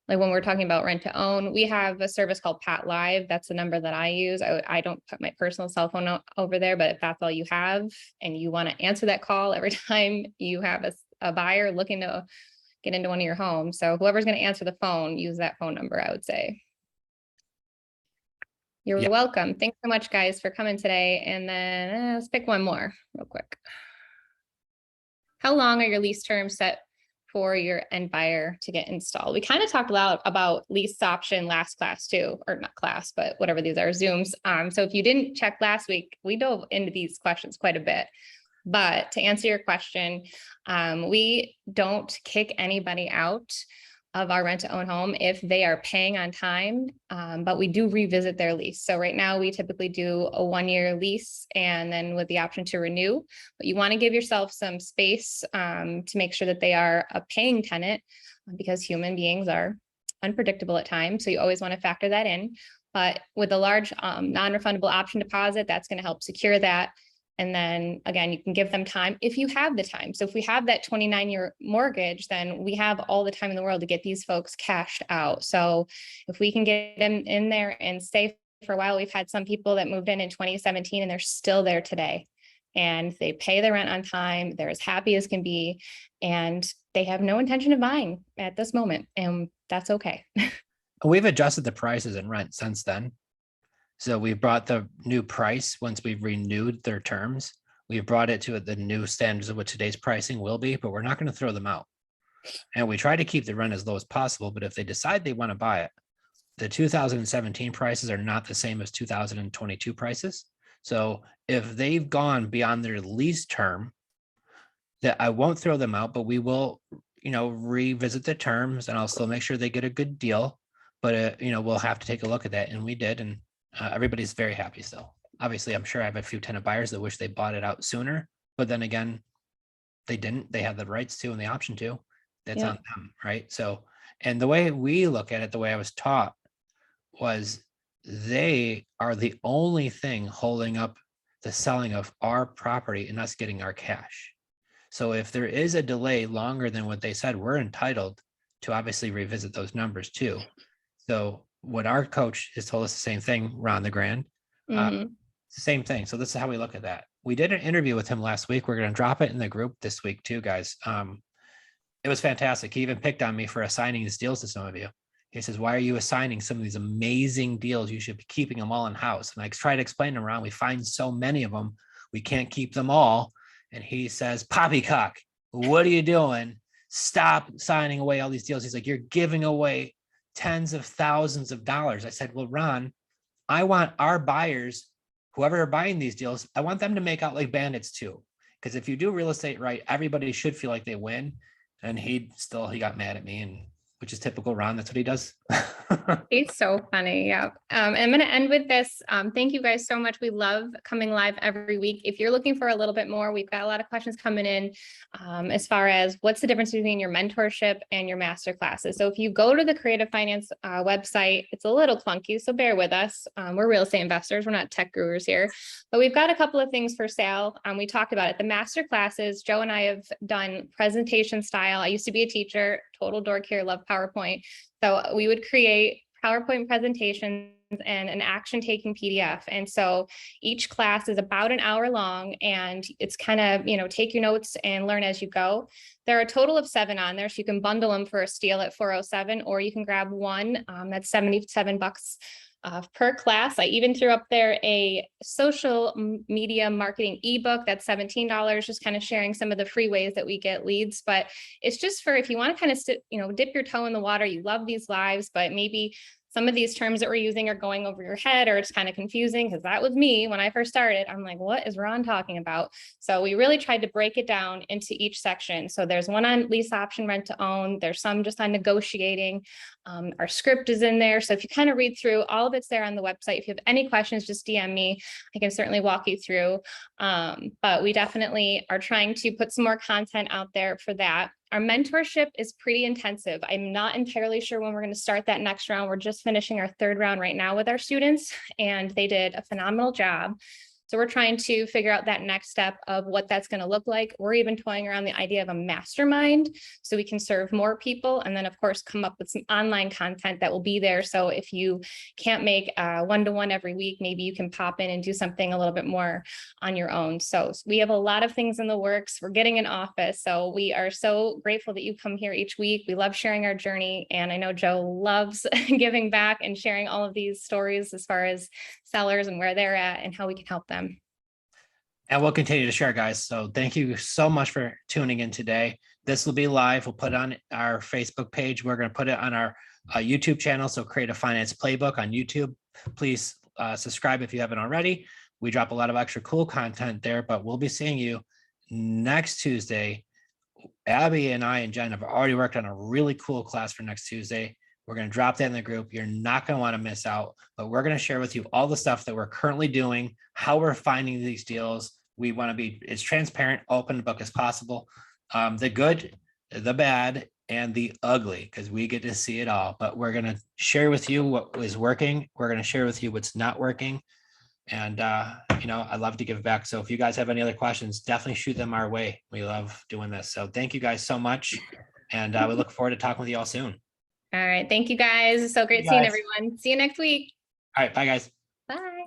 like when we're talking about rent to own, we have a service called Pat Live. That's the number that I use. I don't put my personal cell phone over there, but if that's all you have and you want to answer that call every time you have a buyer looking to get into one of your homes. So whoever's going to answer the phone, use that phone number, I would say. You're welcome. Thanks so much, guys, for coming today. And then let's pick one more real quick. How long are your lease terms set for your end buyer to get installed? We kind of talked a lot about lease option last class too, or not class, but whatever these are, Zooms. So if you didn't check last week, we dove into these questions quite a bit. But to answer your question, we don't kick anybody out of our rent to own home if they are paying on time, but we do revisit their lease. So right now we typically do a 1-year lease and then with the option to renew, but you want to give yourself some space to make sure that they are a paying tenant, because human beings are unpredictable at times. So you always want to factor that in, but with a large non-refundable option deposit, that's going to help secure that. And then again, you can give them time if you have the time. So if we have that 29-year mortgage, then we have all the time in the world to get these folks cashed out. So if we can get them in there and stay for a while, we've had some people that moved in 2017 and they're still there today. And they pay their rent on time. They're as happy as can be. And they have no intention of buying at this moment. And that's okay. We've adjusted the prices and rent since then. So we brought the new price once we've renewed their terms. We've brought it to the new standards of what today's pricing will be, but we're not going to throw them out. And we try to keep the rent as low as possible. But if they decide they want to buy it, the 2017 prices are not the same as 2022 prices. So if they've gone beyond their lease term, that I won't throw them out, but we will, revisit the terms, and I'll still make sure they get a good deal. But we'll have to take a look at that, and we did, and everybody's very happy still. Obviously, I'm sure I have a few tenant buyers that wish they bought it out sooner, but then again, they didn't. They had the rights to and the option to. That's on them, right? So, and the way we look at it, the way I was taught, was they are the only thing holding up the selling of our property and us getting our cash. So if there is a delay longer than what they said, we're entitled to obviously revisit those numbers too. So what our coach has told us the same thing, Ron the Grand, same thing. So this is how we look at that. We did an interview with him last week. We're going to drop it in the group this week too, guys. It was fantastic. He even picked on me for assigning these deals to some of you. He says, why are you assigning some of these amazing deals? You should be keeping them all in house. And I try to explain to him, Ron, we find so many of them, we can't keep them all. And he says, poppycock, what are you doing? Stop signing away all these deals. He's like, you're giving away tens of thousands of dollars. I said, well, Ron, I want our buyers, whoever are buying these deals, I want them to make out like bandits too. Because if you do real estate right, everybody should feel like they win. And he got mad at me, and which is typical Ron. That's what he does. He's so funny. Yeah. I'm going to end with this. Thank you guys so much. We love coming live every week. If you're looking for a little bit more, we've got a lot of questions coming in as far as what's the difference between your mentorship and your master classes. So if you go to the Creative Finance website, it's a little clunky, so bear with us. We're real estate investors. We're not tech gurus here, but we've got a couple of things for sale. We talked about it. The master classes, Joe and I have done presentation style. I used to be a teacher, total dork here, love PowerPoint. So we would create PowerPoint presentations and an action taking PDF. And so each class is about an hour long, and it's kind of, take your notes and learn as you go. There are a total of 7 on there. So you can bundle them for a steal at $407, or you can grab one that's $77 per class. I even threw up there a social media marketing ebook that's $17, just kind of sharing some of the free ways that we get leads. But it's just for if you want to kind of dip your toe in the water, you love these lives, but maybe some of these terms that we're using are going over your head, or it's kind of confusing, because that was me when I first started. I'm like, what is Ron talking about? So we really tried to break it down into each section. So there's one on lease option, rent to own. There's some just on negotiating. Our script is in there. So if you kind of read through, all of it's there on the website. If you have any questions, just DM me. I can certainly walk you through. But we definitely are trying to put some more content out there for that. Our mentorship is pretty intensive. I'm not entirely sure when we're going to start that next round. We're just finishing our 3rd round right now with our students, and they did a phenomenal job. So we're trying to figure out that next step of what that's going to look like. We're even toying around the idea of a mastermind so we can serve more people. And then of course, come up with some online content that will be there. So if you can't make one-to-one every week, maybe you can pop in and do something a little bit more on your own. So we have a lot of things in the works. We're getting an office. So we are so grateful that you come here each week. We love sharing our journey. And I know Joe loves giving back and sharing all of these stories as far as sellers and where they're at and how we can help them. And we'll continue to share, guys. So thank you so much for tuning in today. This will be live. We'll put it on our Facebook page. We're going to put it on our YouTube channel. So Creative Finance Playbook on YouTube. Please subscribe if you haven't already. We drop a lot of extra cool content there, but we'll be seeing you next Tuesday. Abby and I and Jen have already worked on a really cool class for next Tuesday. We're going to drop that in the group. You're not going to want to miss out, but we're going to share with you all the stuff that we're currently doing, how we're finding these deals. We want to be as transparent, open book as possible. The good, the bad, and the ugly, because we get to see it all. But we're going to share with you what is working. We're going to share with you what's not working. And, I love to give back. So if you guys have any other questions, definitely shoot them our way. We love doing this. So thank you guys so much. And we look forward to talking with you all soon. All right. Thank you guys. So great seeing everyone. See you next week. All right. Bye, guys. Bye.